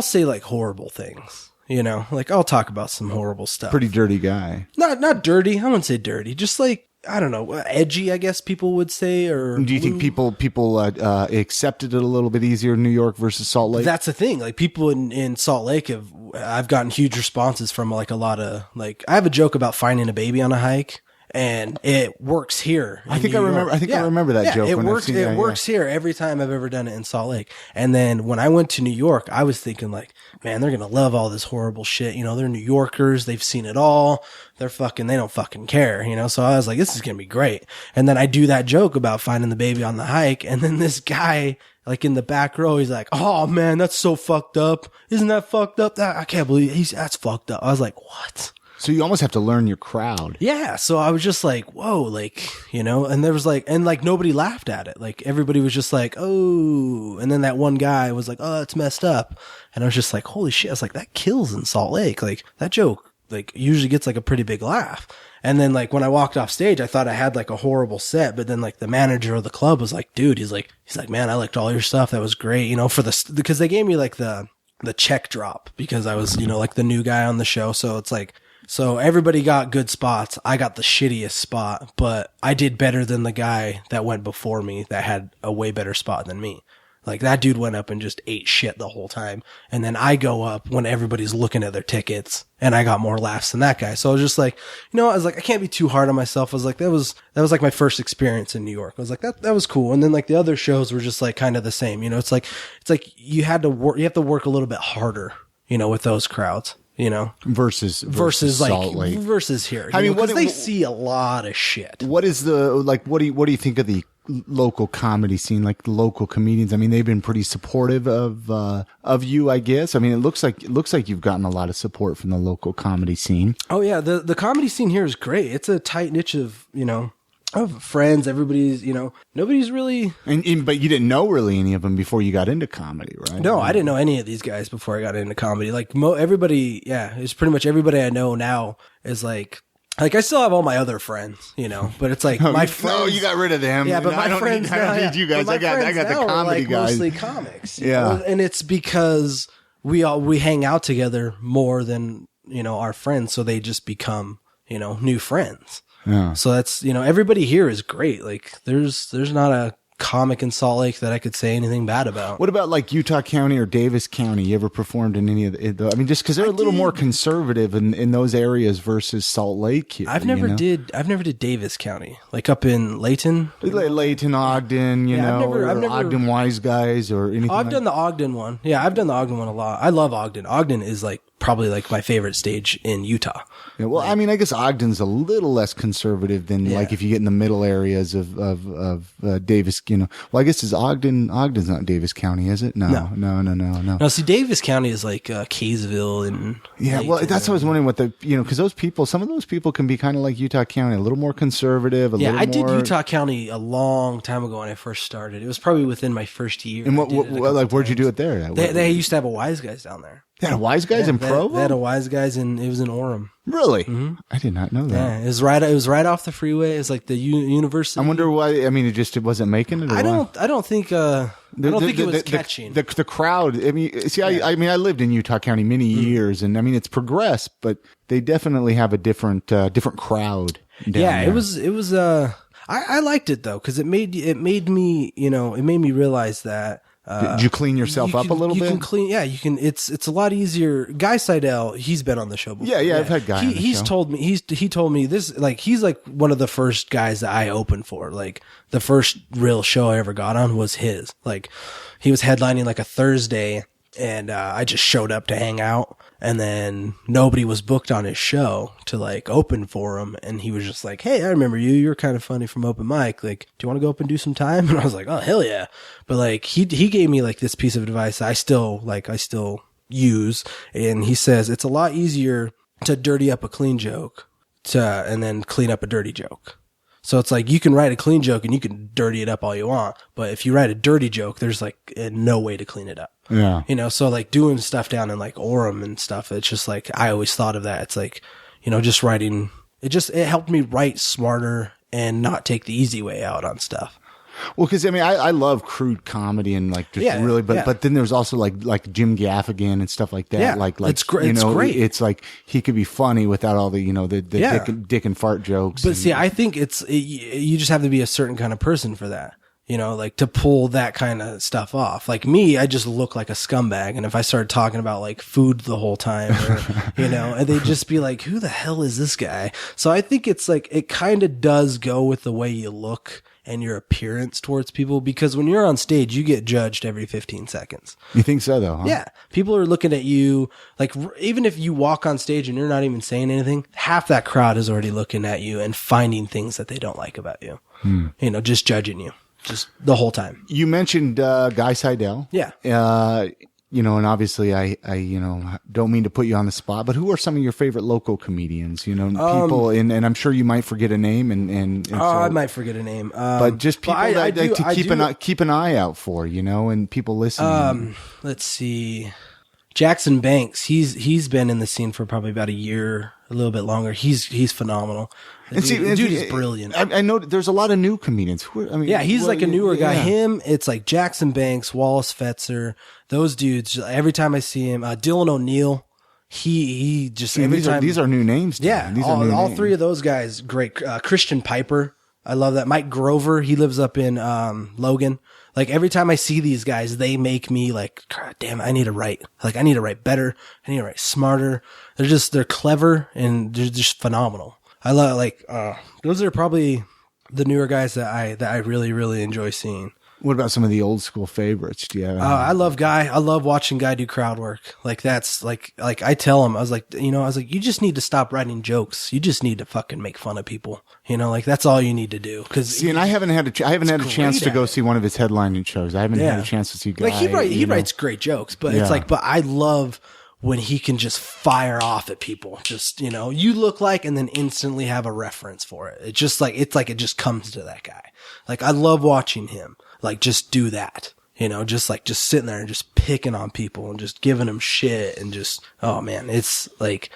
[SPEAKER 3] say like horrible things, like I'll talk about some horrible stuff.
[SPEAKER 2] Pretty dirty guy.
[SPEAKER 3] Not dirty. I wouldn't say dirty. Just like, I don't know, edgy, I guess people would say, or
[SPEAKER 2] do you think people accepted it a little bit easier in New York versus Salt Lake?
[SPEAKER 3] That's the thing. Like people in Salt Lake I've gotten huge responses from like a lot of like, I have a joke about finding a baby on a hike. And it works here.
[SPEAKER 2] I think I remember that joke.
[SPEAKER 3] It works here every time I've ever done it in Salt Lake. And then when I went to New York, I was thinking like, man, they're going to love all this horrible shit. They're New Yorkers. They've seen it all. They don't fucking care, So I was like, this is going to be great. And then I do that joke about finding the baby on the hike. And then this guy, like in the back row, he's like, oh man, that's so fucked up. Isn't that fucked up? I can't believe that's fucked up. I was like, what?
[SPEAKER 2] So you almost have to learn your crowd.
[SPEAKER 3] Yeah. So I was just like, whoa, like, and there was like, and like nobody laughed at it. Like everybody was just like, oh, and then that one guy was like, oh, it's messed up. And I was just like, holy shit. I was like, that kills in Salt Lake. Like that joke, like usually gets like a pretty big laugh. And then like when I walked off stage, I thought I had like a horrible set, but then like the manager of the club was like, dude, he's like, man, I liked all your stuff. That was great. Because they gave me like the check drop because I was, like the new guy on the show. So it's like, so everybody got good spots. I got the shittiest spot, but I did better than the guy that went before me that had a way better spot than me. Like that dude went up and just ate shit the whole time. And then I go up when everybody's looking at their tickets and I got more laughs than that guy. So I was just like, I was like, I can't be too hard on myself. I was like, that was like my first experience in New York. I was like, that was cool. And then like the other shows were just like kind of the same, it's like you have to work a little bit harder, with those crowds. Versus like
[SPEAKER 2] Salt Lake.
[SPEAKER 3] Versus here.
[SPEAKER 2] I mean,
[SPEAKER 3] they see a lot of shit.
[SPEAKER 2] What is what do you think of the local comedy scene, like the local comedians? I mean, they've been pretty supportive of you, I guess. I mean, it looks like you've gotten a lot of support from the local comedy scene.
[SPEAKER 3] Oh yeah, the comedy scene here is great. It's a tight niche of of friends. Everybody's nobody's really.
[SPEAKER 2] But you didn't know really any of them before you got into comedy, right?
[SPEAKER 3] No, I didn't know any of these guys before I got into comedy. Like everybody, yeah, it's pretty much everybody I know now is like I still have all my other friends, but it's like my friends. No,
[SPEAKER 2] you got rid of them.
[SPEAKER 3] Yeah, but
[SPEAKER 2] no,
[SPEAKER 3] my friends.
[SPEAKER 2] I don't need you guys. I got the comedy guys.
[SPEAKER 3] Mostly comics.
[SPEAKER 2] Yeah,
[SPEAKER 3] and it's because we hang out together more than our friends, so they just become new friends.
[SPEAKER 2] Yeah.
[SPEAKER 3] So that's everybody here is great. Like there's not a comic in Salt Lake that I could say anything bad about.
[SPEAKER 2] What about like Utah County or Davis County? You ever performed in any of the, I mean, just because they're a little more conservative in those areas versus Salt Lake here.
[SPEAKER 3] I've never did Davis County, like up in Layton.
[SPEAKER 2] Layton, Ogden, I've never Ogden Wise Guys or anything.
[SPEAKER 3] I've done the Ogden one. Yeah, I've done the Ogden one a lot. I love Ogden. Ogden is like probably like my favorite stage in Utah.
[SPEAKER 2] Yeah, well, I mean, I guess Ogden's a little less conservative than like if you get in the middle areas of Davis. Well, I guess Ogden's not Davis County, is it? No.
[SPEAKER 3] No, see, Davis County is like Kaysville and
[SPEAKER 2] well, that's what I was wondering what because some of those people can be kind of like Utah County, a little more conservative.
[SPEAKER 3] I did Utah County a long time ago when I first started. It was probably within my first year.
[SPEAKER 2] And where'd you do it there?
[SPEAKER 3] They used to have a Wise Guys down there.
[SPEAKER 2] They had a Wise Guys in Provo?
[SPEAKER 3] They had a Wise Guys and it was in Orem.
[SPEAKER 2] Really?
[SPEAKER 3] Mm-hmm.
[SPEAKER 2] I did not know that.
[SPEAKER 3] Yeah, it was right off the freeway. It's like the university.
[SPEAKER 2] I wonder why. I mean, it wasn't making it. Or
[SPEAKER 3] I don't think it was catching
[SPEAKER 2] the crowd. I mean, see, I lived in Utah County many years, and I mean, it's progressed, but they definitely have a different crowd.
[SPEAKER 3] Yeah,
[SPEAKER 2] there.
[SPEAKER 3] it was. I liked it though because it made me realize that.
[SPEAKER 2] Did you clean yourself up a little bit?
[SPEAKER 3] You can clean, yeah. You can. It's a lot easier. Guy Seidel, he's been on the show before.
[SPEAKER 2] Yeah. I've had Guy.
[SPEAKER 3] He told me this. Like he's like one of the first guys that I opened for. Like the first real show I ever got on was his. Like he was headlining like a Thursday, and I just showed up to hang out, and then nobody was booked on his show to like open for him, and he was just like, "Hey, I remember you. You're kind of funny from open mic. Like, do you want to go up and do some time?" And I was like, "Oh, hell yeah!" But like he gave me like this piece of advice I still use, and he says it's a lot easier to dirty up a clean joke and then clean up a dirty joke. So it's like you can write a clean joke and you can dirty it up all you want, but if you write a dirty joke, there's like no way to clean it up.
[SPEAKER 2] Yeah.
[SPEAKER 3] So like doing stuff down in like Orem and stuff, it's just like I always thought of that. It's like, just writing. It helped me write smarter and not take the easy way out on stuff.
[SPEAKER 2] Well, because I mean, I love crude comedy and like just really, but then there's also like Jim Gaffigan and stuff like that.
[SPEAKER 3] Yeah,
[SPEAKER 2] like
[SPEAKER 3] it's great. It's great.
[SPEAKER 2] It's like he could be funny without all the dick and fart jokes.
[SPEAKER 3] But see, I think you just have to be a certain kind of person for that. Like to pull that kind of stuff off. Like me, I just look like a scumbag. And if I started talking about like food the whole time, or, and they'd just be like, who the hell is this guy? So I think it's like, it kind of does go with the way you look and your appearance towards people, because when you're on stage, you get judged every 15 seconds.
[SPEAKER 2] You think so though? Huh?
[SPEAKER 3] Yeah. People are looking at you, like even if you walk on stage and you're not even saying anything, half that crowd is already looking at you and finding things that they don't like about you. Just judging you. Just the whole time.
[SPEAKER 2] You mentioned Guy Seidel.
[SPEAKER 3] Yeah.
[SPEAKER 2] and obviously I, don't mean to put you on the spot, but who are some of your favorite local comedians? People, and I'm sure you might forget a name, and so,
[SPEAKER 3] I might forget a name,
[SPEAKER 2] but just people to keep an eye out for, and people listening.
[SPEAKER 3] Let's see, Jackson Banks. He's been in the scene for probably about a year, a little bit longer. He's phenomenal. The dude is brilliant.
[SPEAKER 2] I know there's a lot of new comedians.
[SPEAKER 3] He's like a newer guy. Him, it's like Jackson Banks, Wallace Fetzer, those dudes. Every time I see him, Dylan O'Neill, he just
[SPEAKER 2] these are new names.
[SPEAKER 3] Yeah, all three of those guys, great. Christian Piper, I love that. Mike Grover, he lives up in Logan. Like every time I see these guys, they make me like, God damn, I need to write. Like I need to write better. I need to write smarter. They're clever and they're just phenomenal. I love those are probably the newer guys that I really, really enjoy seeing.
[SPEAKER 2] What about some of the old school favorites? Do you have?
[SPEAKER 3] I love Guy. I love watching Guy do crowd work. Like that's like I tell him, I was like, you just need to stop writing jokes. You just need to fucking make fun of people. Like that's all you need to do.
[SPEAKER 2] And I haven't had a chance to go see one of his headlining shows. I haven't had a chance to see Guy.
[SPEAKER 3] Like he writes great jokes, but it's like, but I love when he can just fire off at people. Just, you look like, and then instantly have a reference for it. It's just like, it just comes to that guy. Like, I love watching him, like, just do that. Just sitting there and just picking on people and just giving them shit and just, oh man, it's like,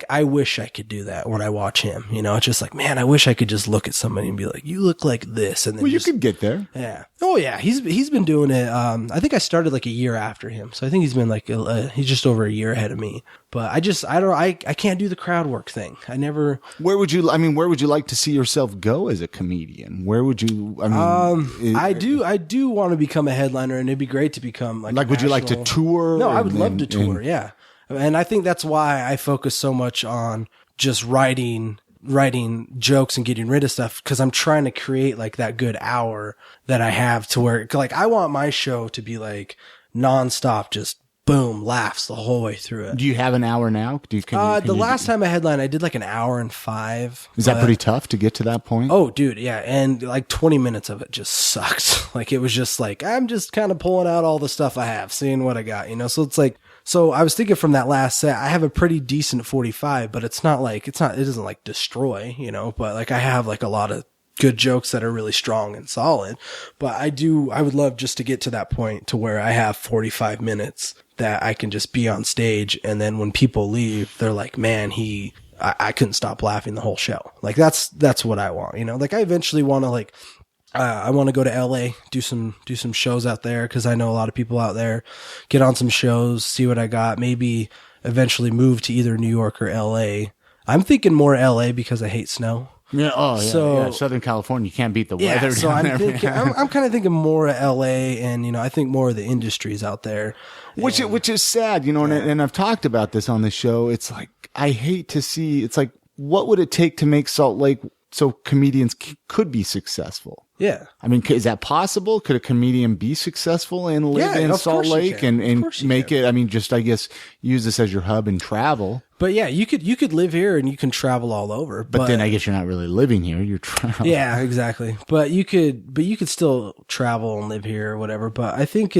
[SPEAKER 3] I wish I could do that when I watch him, it's just like, man, I wish I could just look at somebody and be like, you look like this. And then
[SPEAKER 2] you could get there.
[SPEAKER 3] Yeah. Oh yeah. He's been doing it. I think I started like a year after him. So I think he's been like, he's just over a year ahead of me, but I can't do the crowd work thing. I never.
[SPEAKER 2] Where would you like to see yourself go as a comedian? Where would you,
[SPEAKER 3] I do want to become a headliner, and it'd be great to become like
[SPEAKER 2] would you like to tour?
[SPEAKER 3] No, I would love to tour. Yeah. And I think that's why I focus so much on just writing jokes and getting rid of stuff. Cause I'm trying to create like that good hour that I have to where like, I want my show to be like nonstop, just boom, laughs the whole way through it.
[SPEAKER 2] Do you have an hour now?
[SPEAKER 3] The last time I headlined, I did like an hour and 5.
[SPEAKER 2] Is that pretty tough to get to that point?
[SPEAKER 3] Oh, dude, yeah. And like 20 minutes of it just sucked. Like it was just like, I'm just kind of pulling out all the stuff I have, seeing what I got, So it's like, so I was thinking from that last set, I have a pretty decent 45, but it doesn't like destroy, but like I have like a lot of good jokes that are really strong and solid. But I would love just to get to that point to where I have 45 minutes that I can just be on stage. And then when people leave, they're like, man, I couldn't stop laughing the whole show. Like that's what I want, like I eventually want to I want to go to LA, do some shows out there. Cause I know a lot of people out there, get on some shows, see what I got, maybe eventually move to either New York or LA. I'm thinking more LA because I hate snow.
[SPEAKER 2] Yeah. Oh, yeah. So, Southern California, you can't beat the weather.
[SPEAKER 3] So I'm kind of thinking more of LA, and I think more of the industries out there,
[SPEAKER 2] which is sad, and I've talked about this on the show. It's like I hate to see. It's like, what would it take to make Salt Lake so comedians could be successful?
[SPEAKER 3] Yeah.
[SPEAKER 2] I mean, is that possible? Could a comedian be successful and live in Salt Lake and make it? I mean, just, I guess, use this as your hub and travel.
[SPEAKER 3] But yeah, you could live here and you can travel all over. But
[SPEAKER 2] then I guess you're not really living here. You're traveling.
[SPEAKER 3] Yeah, exactly. But you could still travel and live here or whatever. But I think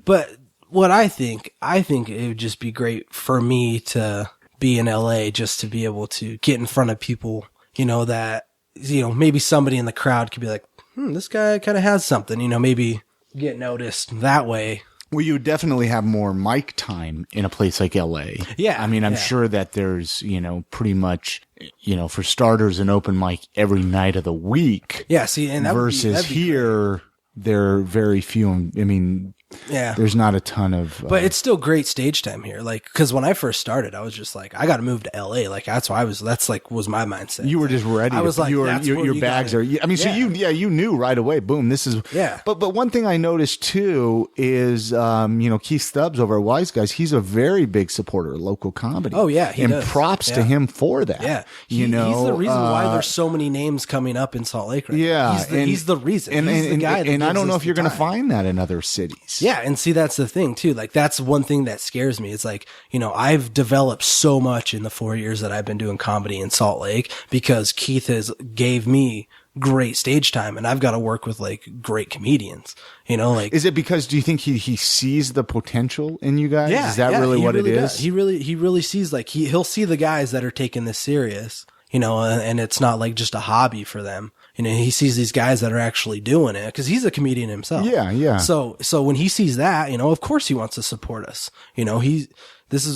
[SPEAKER 3] I think it would just be great for me to be in LA just to be able to get in front of people, that, maybe somebody in the crowd could be like, this guy kind of has something, maybe get noticed that way.
[SPEAKER 2] Well, you would definitely have more mic time in a place like LA.
[SPEAKER 3] Yeah.
[SPEAKER 2] I mean, I'm sure that there's, pretty much, for starters, an open mic every night of the week.
[SPEAKER 3] Yeah. See, and
[SPEAKER 2] versus here, there are very few. I mean,
[SPEAKER 3] yeah,
[SPEAKER 2] there's not a ton of,
[SPEAKER 3] but it's still great stage time here. Like, cause when I first started, I was just like, I got to move to LA. Like, that's why was my mindset.
[SPEAKER 2] You were just ready.
[SPEAKER 3] I was like,
[SPEAKER 2] your bags are, I mean, so you knew right away, boom, this is, but one thing I noticed too is, Keith Stubbs over at Wise Guys, he's a very big supporter of local comedy.
[SPEAKER 3] Oh yeah.
[SPEAKER 2] And props to him for that.
[SPEAKER 3] Yeah. He's the reason why there's so many names coming up in Salt Lake right now. He's the reason.
[SPEAKER 2] And
[SPEAKER 3] he's the guy that
[SPEAKER 2] and I don't know if you're going to
[SPEAKER 3] time.
[SPEAKER 2] find that in other cities.
[SPEAKER 3] Yeah. And see, that's the thing too. Like, that's one thing that scares me. It's like, I've developed so much in the 4 years that I've been doing comedy in Salt Lake because Keith gave me great stage time, and I've got to work with like great comedians, like.
[SPEAKER 2] Is it because, do you think he sees the potential in you guys?
[SPEAKER 3] Yeah.
[SPEAKER 2] Is that really what it is?
[SPEAKER 3] He really sees, like, he'll see the guys that are taking this serious, and it's not like just a hobby for them. He sees these guys that are actually doing it because he's a comedian himself.
[SPEAKER 2] Yeah. Yeah.
[SPEAKER 3] So when he sees that, of course he wants to support us.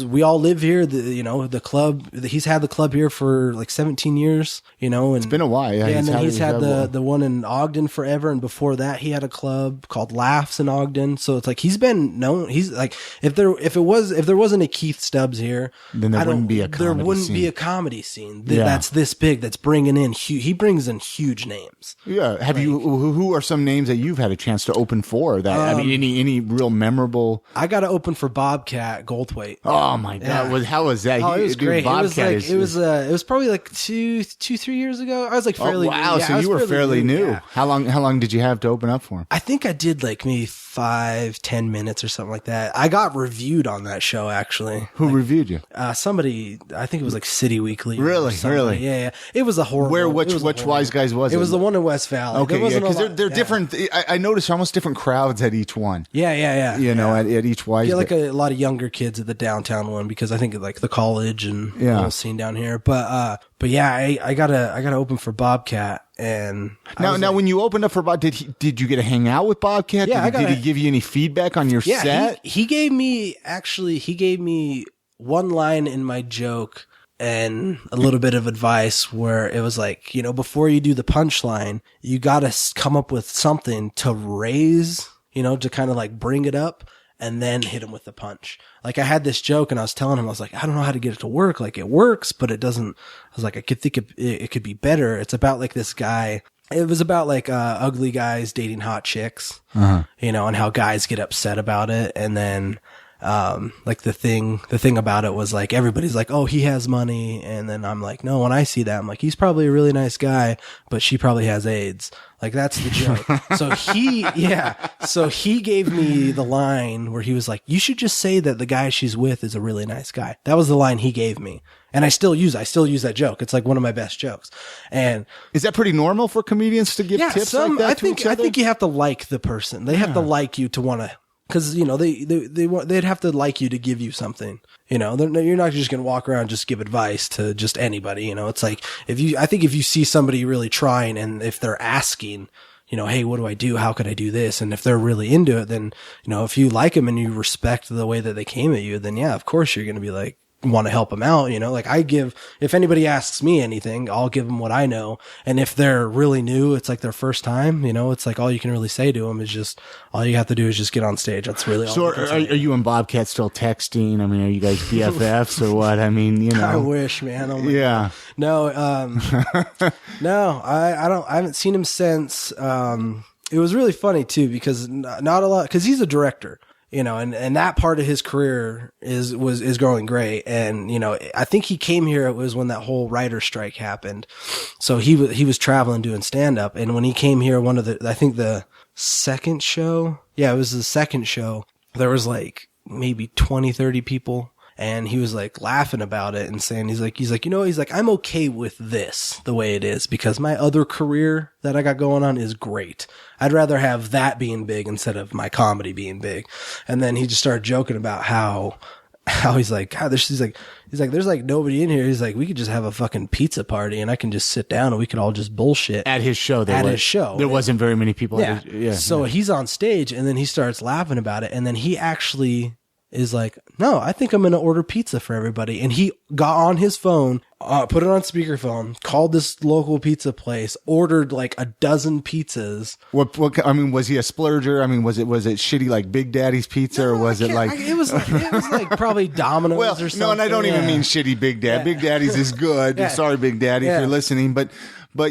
[SPEAKER 3] We all live here. The club, he's had the club here for like 17 years, and
[SPEAKER 2] it's been a while. Yeah.
[SPEAKER 3] And then he's had the one in Ogden forever. And before that, he had a club called Laughs in Ogden. So it's like, he's been known. He's like, if there wasn't a Keith Stubbs here,
[SPEAKER 2] then there wouldn't be a
[SPEAKER 3] comedy scene that's this big, that's bringing in, he brings in huge names.
[SPEAKER 2] Yeah. Who are some names that you've had a chance to open for that? Any real memorable?
[SPEAKER 3] I got to open for Bobcat Goldthwait.
[SPEAKER 2] Oh my God!
[SPEAKER 3] Yeah.
[SPEAKER 2] How was that?
[SPEAKER 3] Oh, it was great.
[SPEAKER 2] Bobcat
[SPEAKER 3] it was probably like 2-3 years ago. I was like fairly.
[SPEAKER 2] Oh, wow!
[SPEAKER 3] Yeah,
[SPEAKER 2] so you were fairly new.
[SPEAKER 3] Yeah.
[SPEAKER 2] How long did you have to open up for him?
[SPEAKER 3] I think I did like maybe 5-10 minutes or something like that. I got reviewed on that show actually.
[SPEAKER 2] Who reviewed you?
[SPEAKER 3] Somebody. I think it was like City Weekly.
[SPEAKER 2] Really?
[SPEAKER 3] Yeah. It was a horrible.
[SPEAKER 2] Which Wise Guys was it?
[SPEAKER 3] It was the one in West Valley.
[SPEAKER 2] Okay, yeah, because they're different. I noticed almost different crowds at each one.
[SPEAKER 3] Yeah.
[SPEAKER 2] At each Wise.
[SPEAKER 3] Yeah, like a lot of younger kids at the downtown one because I think like the college and the whole scene down here. But yeah, I gotta open for Bobcat. And
[SPEAKER 2] now, when you opened up for Bob, did you get to hang out with Bobcat?
[SPEAKER 3] Yeah,
[SPEAKER 2] did he give you any feedback on your set?
[SPEAKER 3] He gave me one line in my joke and a little bit of advice where it was like, before you do the punchline, you got to come up with something to raise, to kind of like bring it up and then hit him with the punch. Like I had this joke and I was telling him, I was like, I don't know how to get it to work. Like it works, but it doesn't. I was like, I could think it could be better. It's about like this guy. It was about like ugly guys dating hot chicks, and how guys get upset about it. And then like the thing about it was like, everybody's like, oh, he has money. And then I'm like, no, when I see that, I'm like, he's probably a really nice guy, but she probably has AIDS. Like that's the joke. So he gave me the line where he was like, you should just say that the guy she's with is a really nice guy. That was the line he gave me. And I still use that joke. It's like one of my best jokes. And
[SPEAKER 2] is that pretty normal for comedians to give tips like that to each other?
[SPEAKER 3] I think you have to like the person. They have to like you to want to. Because they'd have to like you to give you something. You're not just gonna walk around and just give advice to just anybody. It's like if you see somebody really trying, and if they're asking, hey, what do I do? How could I do this? And if they're really into it, then if you like them and you respect the way that they came at you, then yeah, of course you're gonna be like, want to help them out. Like if anybody asks me anything, I'll give them what I know. And if they're really new, it's like their first time, it's like all you can really say to them is just, all you have to do is just get on stage. That's really all.
[SPEAKER 2] So are you and Bobcat still texting? I mean, are you guys BFFs or what? I mean,
[SPEAKER 3] I wish, man. Oh my
[SPEAKER 2] God.
[SPEAKER 3] No, no, I haven't seen him since. It was really funny too, because not a lot, cause he's a director. And that part of his career is growing great. And, I think he came here, it was when that whole writer strike happened. So he was traveling doing stand up. And when he came here, I think the second show, it was the second show, there was like maybe 20-30 people. And he was like laughing about it and saying, he's like, I'm okay with this the way it is because my other career that I got going on is great. I'd rather have that being big instead of my comedy being big. And then he just started joking about how he's like, God, he's like, there's like nobody in here. He's like, we could just have a fucking pizza party and I can just sit down and we could all just bullshit
[SPEAKER 2] at his show. There wasn't very many people.
[SPEAKER 3] Yeah. So he's on stage and then he starts laughing about it. And then he actually is like, no, I think I'm going to order pizza for everybody. And he got on his phone, put it on speakerphone, called this local pizza place, ordered like a dozen pizzas.
[SPEAKER 2] What, I mean, was he a splurger? I mean, was it shitty like Big Daddy's Pizza or was it like?
[SPEAKER 3] It was like probably Domino's or something.
[SPEAKER 2] No, and I don't even mean shitty Big Dad. Yeah. Big Daddy's is good. Yeah. Sorry, Big Daddy, if you're listening, but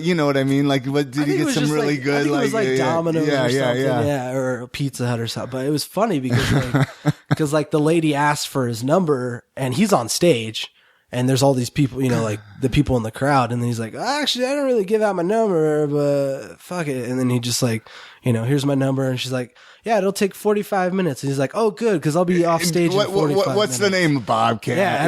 [SPEAKER 2] you know what I mean? Like, what did he get some really good? I think
[SPEAKER 3] it was like Domino's or something, or Pizza Hut or something. But it was funny because like the lady asked for his number and he's on stage and there's all these people, like the people in the crowd. And then he's like, actually, I don't really give out my number, but fuck it. And then he just like, here's my number. And she's like, yeah, it'll take 45 minutes. And he's like, oh, good, because I'll be off stage in 45 minutes.
[SPEAKER 2] What's the name of Bobcat?
[SPEAKER 3] Yeah,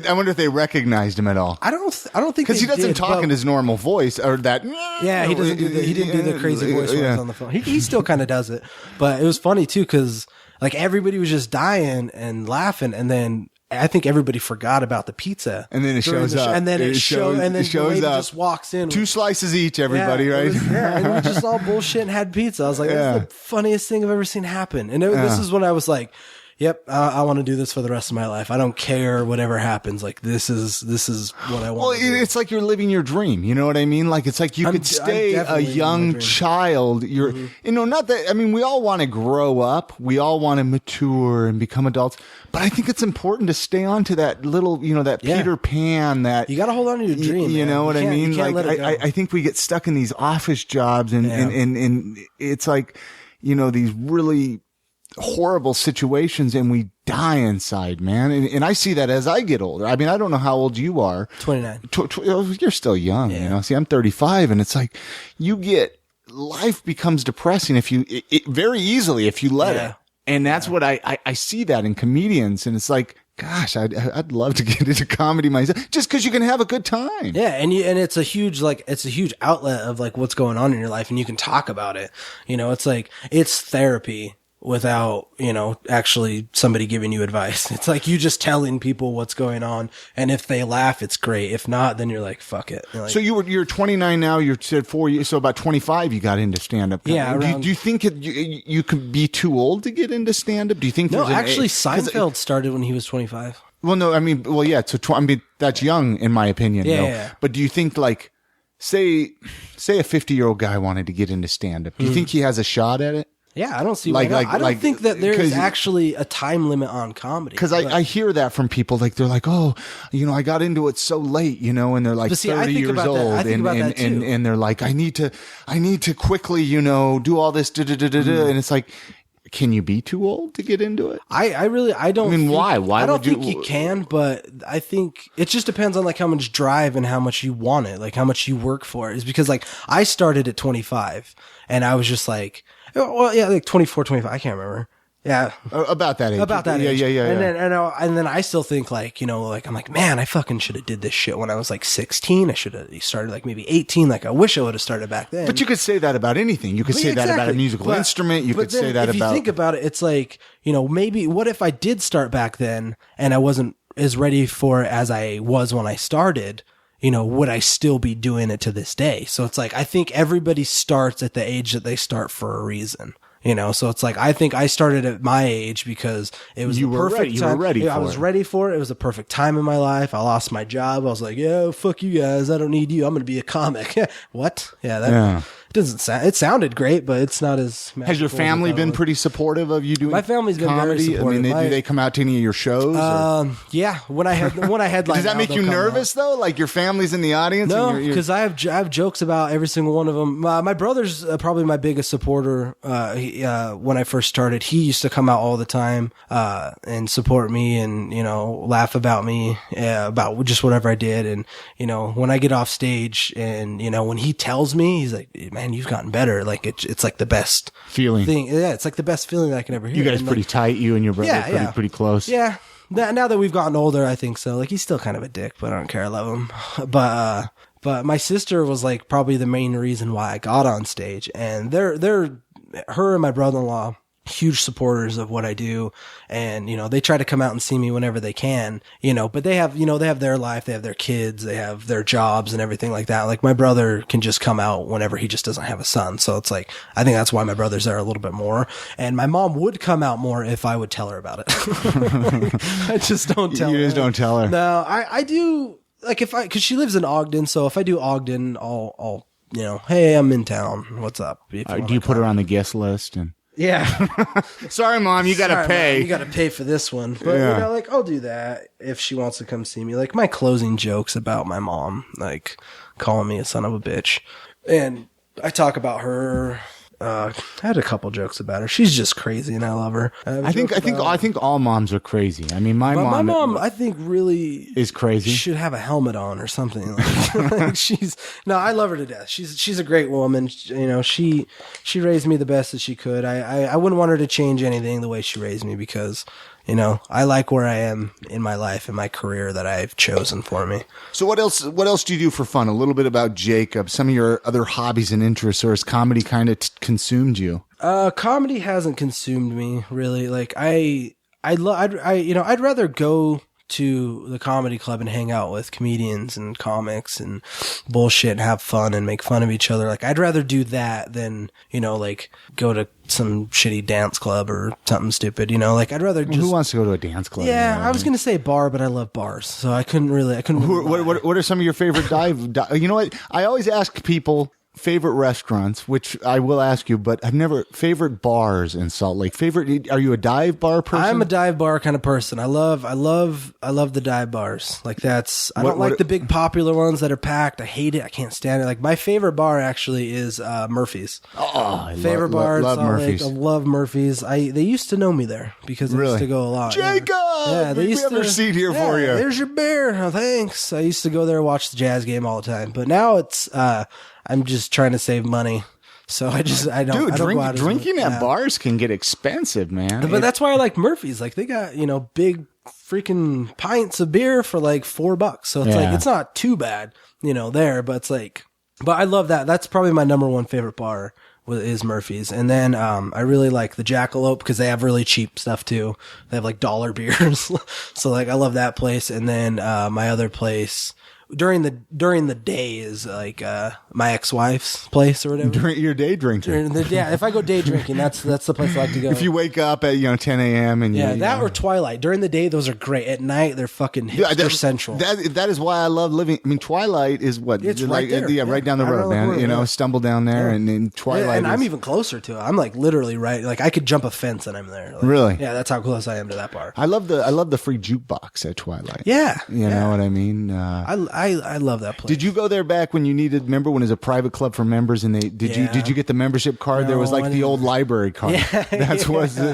[SPEAKER 2] I wonder if they recognized him at all.
[SPEAKER 3] I don't think
[SPEAKER 2] because he doesn't talk in his normal voice or that.
[SPEAKER 3] Yeah, he doesn't. He didn't do the crazy voice when he was on the phone. He still kind of does it, but it was funny too because like everybody was just dying and laughing, and then I think everybody forgot about the pizza.
[SPEAKER 2] And then it shows up.
[SPEAKER 3] And then it shows up. Just walks in.
[SPEAKER 2] 2 slices each, everybody, right?
[SPEAKER 3] And we just all bullshit and had pizza. I was like, that's the funniest thing I've ever seen happen. And this is when I was like, yep, I want to do this for the rest of my life. I don't care whatever happens. Like this is what I want.
[SPEAKER 2] Well, it's like you're living your dream. You know what I mean? Like it's like you could stay a young child. You're, not that. I mean, we all want to grow up. We all want to mature and become adults. But I think it's important to stay on to that little, that Peter Pan. That
[SPEAKER 3] you got to hold on to your dream.
[SPEAKER 2] You know what I mean?
[SPEAKER 3] Like
[SPEAKER 2] I think we get stuck in these office jobs, and it's like, these really horrible situations, and we die inside, man. And I see that as I get older. I mean, I don't know how old you are.
[SPEAKER 3] 29.
[SPEAKER 2] You're still young, See, I'm 35, and it's like life becomes depressing very easily if you let it. And that's what I see that in comedians, and it's like, gosh, I'd love to get into comedy myself, just because you can have a good time.
[SPEAKER 3] Yeah, and it's a huge outlet of like what's going on in your life, and you can talk about it. It's like it's therapy without, actually somebody giving you advice. It's like you just telling people what's going on. And if they laugh, it's great. If not, then you're like, fuck it. Like,
[SPEAKER 2] so you're 29 now, you said 4 years. So about 25, you got into stand up.
[SPEAKER 3] Yeah.
[SPEAKER 2] Do you think you could be too old to get into stand up? Do you think
[SPEAKER 3] no, actually Seinfeld started when he was 25.
[SPEAKER 2] Well, no, I mean, So that's young in my opinion.
[SPEAKER 3] Yeah.
[SPEAKER 2] But do you think like, say a 50-year-old guy wanted to get into stand up, do you think he has a shot at it?
[SPEAKER 3] Yeah, I don't see why not. I don't think that there is actually a time limit on comedy.
[SPEAKER 2] Because I hear that from people. Like, they're like, oh, I got into it so late, and they're like 30 years old. And they're like, I need to quickly, do all this, and it's like, can you be too old to get into it?
[SPEAKER 3] I don't. I mean,
[SPEAKER 2] why? Why?
[SPEAKER 3] I don't think you can, but I think it just depends on like how much drive and how much you want it, like how much you work for it. Is because like I started at 25 and I was just like, well, yeah, like 24, 25. I can't remember. Yeah.
[SPEAKER 2] About that age. Yeah.
[SPEAKER 3] And then I still think like, like I'm like, man, I fucking should have did this shit when I was like 16. I should have started like maybe 18. Like I wish I would have started back then.
[SPEAKER 2] But you could say that about anything. You could say that about a musical instrument. You could say that about. If you
[SPEAKER 3] think about it, it's like, maybe what if I did start back then and I wasn't as ready for it as I was when I started? Would I still be doing it to this day? So it's like, I think everybody starts at the age that they start for a reason. So it's like, I think I started at my age because it was the perfect time.
[SPEAKER 2] You were ready for it.
[SPEAKER 3] I was ready for it. It was a perfect time in my life. I lost my job. I was like, yeah, fuck you guys. I don't need you. I'm going to be a comic. What? Yeah. It doesn't sound, it sounded great, but it's not as magical.
[SPEAKER 2] Has your family been pretty supportive of you doing
[SPEAKER 3] My family's been
[SPEAKER 2] comedy?
[SPEAKER 3] very supportive.
[SPEAKER 2] I mean, do they come out to any of your shows?
[SPEAKER 3] Yeah. When I had
[SPEAKER 2] Does that make you nervous though? Like your family's in the audience?
[SPEAKER 3] No, because I have jokes about every single one of them. My brother's probably my biggest supporter. When I first started, he used to come out all the time, and support me and, laugh about me, about just whatever I did. And, when I get off stage and, when he tells me, he's like, man, you've gotten better. Like it's like the best
[SPEAKER 2] feeling
[SPEAKER 3] thing. Yeah. It's like the best feeling that I can ever hear.
[SPEAKER 2] You guys pretty tight, you and your brother, pretty close.
[SPEAKER 3] Yeah. Now that we've gotten older, I think so. Like he's still kind of a dick, but I don't care. I love him. But my sister was like probably the main reason why I got on stage, and her and my brother-in-law, huge supporters of what I do. And, they try to come out and see me whenever they can, but they have their life, they have their kids, they have their jobs and everything like that. Like my brother can just come out whenever he just doesn't have a son. So it's like, I think that's why my brother's there a little bit more. And my mom would come out more if I would tell her about it. I just don't tell her.
[SPEAKER 2] You just don't tell her.
[SPEAKER 3] No, I do. Like cause she lives in Ogden. So if I do Ogden, I'll hey, I'm in town. What's up?
[SPEAKER 2] Do you put her on the guest list? And
[SPEAKER 3] yeah.
[SPEAKER 2] Sorry, Mom, you got to pay.
[SPEAKER 3] Mom, you got to pay for this one. But, like, I'll do that if she wants to come see me. Like, my closing jokes about my mom, like, calling me a son of a bitch. And I talk about her I had a couple jokes about her. She's just crazy, and I love her.
[SPEAKER 2] I think all moms are crazy. I mean, my mom,
[SPEAKER 3] I think, really
[SPEAKER 2] is crazy.
[SPEAKER 3] Should have a helmet on or something. I love her to death. She's a great woman. You know, she raised me the best that she could. I wouldn't want her to change anything the way she raised me because, you know, I like where I am in my life and my career that I've chosen for me.
[SPEAKER 2] So what else do you do for fun? A little bit about Jacob, some of your other hobbies and interests, or has comedy kind of consumed you?
[SPEAKER 3] Comedy hasn't consumed me really. Like I'd rather go to the comedy club and hang out with comedians and comics and bullshit and have fun and make fun of each other. Like I'd rather do that than, you know, like go to some shitty dance club or something stupid, you know, like I'd rather just...
[SPEAKER 2] Who wants to go to a dance club?
[SPEAKER 3] Yeah, I was going to say bar, but I love bars. So I couldn't really
[SPEAKER 2] what are some of your favorite you know what? I always ask people favorite restaurants, which I will ask you, but I've never favorite bars in Salt Lake. Are you a dive bar person?
[SPEAKER 3] I'm a dive bar kind of person. I love the dive bars. Like I don't like the big popular ones that are packed. I hate it. I can't stand it. Like my favorite bar actually is Murphy's.
[SPEAKER 2] Oh,
[SPEAKER 3] favorite bar in
[SPEAKER 2] love
[SPEAKER 3] Salt
[SPEAKER 2] Murphy's.
[SPEAKER 3] Lake. I love Murphy's. They used to know me there because I used to go a lot.
[SPEAKER 2] Jacob,
[SPEAKER 3] yeah,
[SPEAKER 2] we have a seat here for you.
[SPEAKER 3] There's your beer. Oh, thanks. I used to go there and watch the Jazz game all the time, but now it's I'm just trying to save money. So I don't go out
[SPEAKER 2] drinking at bars can get expensive, man.
[SPEAKER 3] But that's why I like Murphy's. Like they got, you know, big freaking pints of beer for like $4. So it's like, it's not too bad, you know, there, but it's like, but I love that. That's probably my number one favorite bar is Murphy's. And then, I really like the Jackalope because they have really cheap stuff too. They have like dollar beers. So like, I love that place. And then, my other place, during the day is like my ex-wife's place or whatever.
[SPEAKER 2] During your day drinking.
[SPEAKER 3] If I go day drinking, that's the place I like to go.
[SPEAKER 2] If you wake up at 10 a.m. and
[SPEAKER 3] or Twilight. During the day, those are great. At night, they're fucking hipster central.
[SPEAKER 2] That is why I love living. I mean, Twilight is what
[SPEAKER 3] it's right there.
[SPEAKER 2] Right down the road, man. Stumble down there and then Twilight.
[SPEAKER 3] I'm even closer to it. I'm like literally right. Like I could jump a fence and I'm there. Like,
[SPEAKER 2] really?
[SPEAKER 3] Yeah, that's how close I am to that bar.
[SPEAKER 2] I love the free jukebox at Twilight.
[SPEAKER 3] Yeah,
[SPEAKER 2] you know what I mean.
[SPEAKER 3] I love that place.
[SPEAKER 2] Did you go there back when you needed? Remember when it was a private club for members, and did you get the membership card?
[SPEAKER 3] No,
[SPEAKER 2] there was like the old library card.
[SPEAKER 3] Yeah,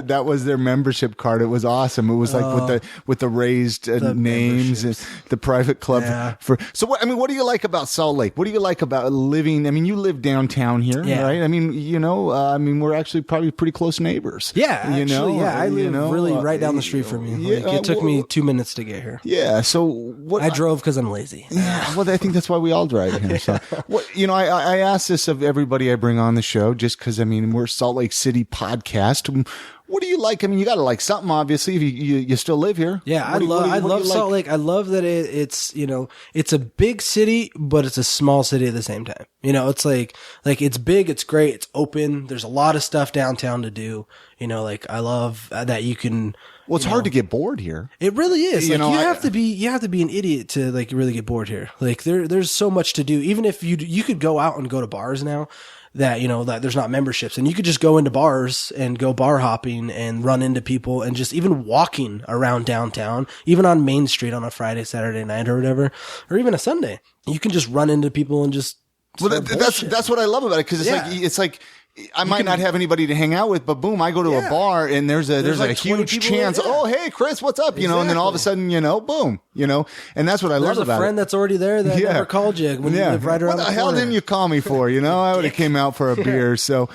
[SPEAKER 2] that was their membership card. It was awesome. It was like with the raised names and the private club for. So what do you like about Salt Lake? What do you like about living? I mean, you live downtown here, right? I mean, we're actually probably pretty close neighbors.
[SPEAKER 3] Yeah, I live really right down the street from you. Like, it took me 2 minutes to get here.
[SPEAKER 2] Yeah. So what?
[SPEAKER 3] I drove because I'm lazy.
[SPEAKER 2] Yeah. Well, I think that's why we all drive here. So, I ask this of everybody I bring on the show, just because we're Salt Lake City podcast. What do you like? I mean, you got to like something, obviously, if you still live here.
[SPEAKER 3] Yeah, I love Salt Lake. I love that it's it's a big city, but it's a small city at the same time. It's like it's big, it's great, it's open. There's a lot of stuff downtown to do. I love that you can.
[SPEAKER 2] Well, it's hard to get bored here.
[SPEAKER 3] It really is. You have to be an idiot to really get bored here. Like there's so much to do. Even if you could go out and go to bars now that, that there's not memberships, and you could just go into bars and go bar hopping and run into people, and just even walking around downtown, even on Main Street on a Friday, Saturday night or whatever, or even a Sunday, you can just run into people and just.
[SPEAKER 2] Well, that's what I love about it. Cause it's like, I might not have anybody to hang out with, but boom, I go to a bar and there's like a huge chance. Yeah. Oh, hey, Chris, what's up? And then all of a sudden, boom, and that's what I love about it.
[SPEAKER 3] There's a friend that's already there that never called you when you live right around the corner.
[SPEAKER 2] What the hell didn't you call me for? I would have came out for a beer. So,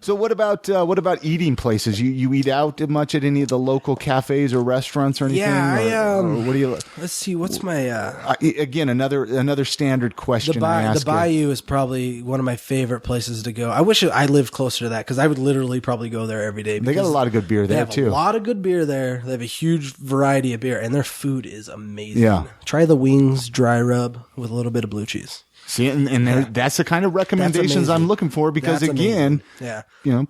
[SPEAKER 2] So what about eating places? You eat out much at any of the local cafes or restaurants or anything?
[SPEAKER 3] Yeah,
[SPEAKER 2] or what do you?
[SPEAKER 3] Let's see. What's my?
[SPEAKER 2] Again, another standard question I ask.
[SPEAKER 3] The Bayou is probably one of my favorite places to go. I wish I lived closer to that, because I would literally probably go there every day.
[SPEAKER 2] They got a lot of good beer there too.
[SPEAKER 3] A lot of good beer there. They have a huge variety of beer, and their food is amazing.
[SPEAKER 2] Yeah.
[SPEAKER 3] Try the wings dry rub with a little bit of blue cheese.
[SPEAKER 2] See, and that's the kind of recommendations I'm looking for, because again,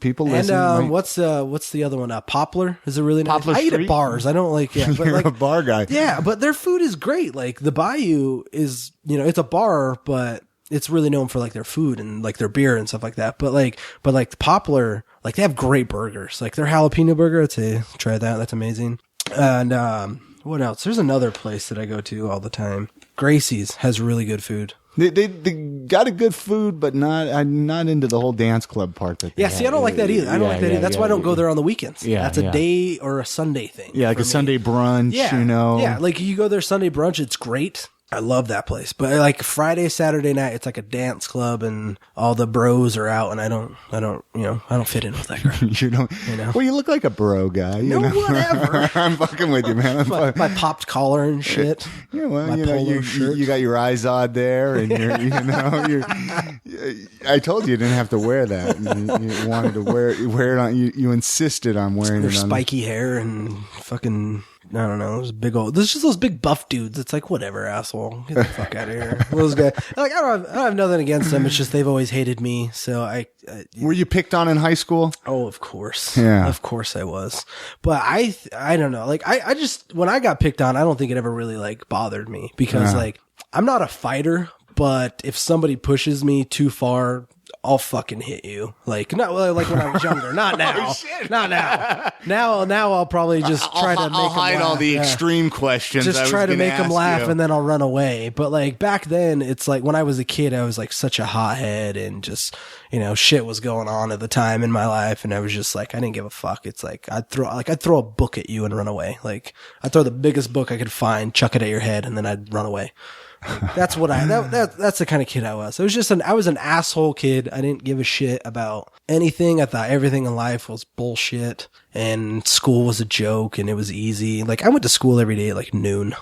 [SPEAKER 2] people listen.
[SPEAKER 3] And what's the other one? Poplar is a really nice.
[SPEAKER 2] Poplar
[SPEAKER 3] I eat
[SPEAKER 2] Street?
[SPEAKER 3] at bars. I don't like. Yeah,
[SPEAKER 2] You're a bar guy.
[SPEAKER 3] Yeah, but their food is great. Like the Bayou is, it's a bar, but it's really known for like their food and like their beer and stuff like that. But the Poplar, like they have great burgers. Like their jalapeno burger, I'd say try that. That's amazing. And what else? There's another place that I go to all the time. Gracie's has really good food.
[SPEAKER 2] The got a good food, but I'm not into the whole dance club part. That
[SPEAKER 3] see, I don't like that either. I don't like that either. That's why I don't go there on the weekends. Yeah, that's a day or a Sunday thing.
[SPEAKER 2] Yeah, like a Sunday brunch.
[SPEAKER 3] Yeah,
[SPEAKER 2] you know.
[SPEAKER 3] Yeah, like you go there Sunday brunch, it's great. I love that place. But like Friday, Saturday night, it's like a dance club and all the bros are out and I don't fit in with that crowd.
[SPEAKER 2] You don't, Well, you look like a bro guy. You know?
[SPEAKER 3] Whatever.
[SPEAKER 2] I'm fucking with you, man.
[SPEAKER 3] My popped collar and shit.
[SPEAKER 2] Yeah, well,
[SPEAKER 3] my polo shirt.
[SPEAKER 2] You got your eyes on there and I told you didn't have to wear that. You wanted to wear it on, you insisted on wearing
[SPEAKER 3] Their
[SPEAKER 2] it on.
[SPEAKER 3] Spiky hair and fucking, I don't know, there's just those big buff dudes. It's like, whatever, asshole. Get the fuck out of here. Those guys, like, I don't have nothing against them. It's just they've always hated me. So
[SPEAKER 2] Were you picked on in high school?
[SPEAKER 3] Oh, of course.
[SPEAKER 2] Yeah.
[SPEAKER 3] Of course I was. But I don't know. Like, I just, when I got picked on, I don't think it ever really, like, bothered me. Because, like, I'm not a fighter, but if somebody pushes me too far, I'll fucking hit you. Like, not like when I was younger. Not now. Not now. Now I'll probably just try to make them laugh.
[SPEAKER 2] I'll hide all the extreme questions.
[SPEAKER 3] Just try to make them laugh and then I'll run away. But like back then, it's like when I was a kid, I was like such a hothead and just, shit was going on at the time in my life. And I was just like, I didn't give a fuck. It's like, I'd throw a book at you and run away. Like I'd throw the biggest book I could find, chuck it at your head, and then I'd run away. Like, that's what that's the kind of kid I was. I was an asshole kid. I didn't give a shit about anything. I thought everything in life was bullshit and school was a joke and it was easy. Like I went to school every day at like noon.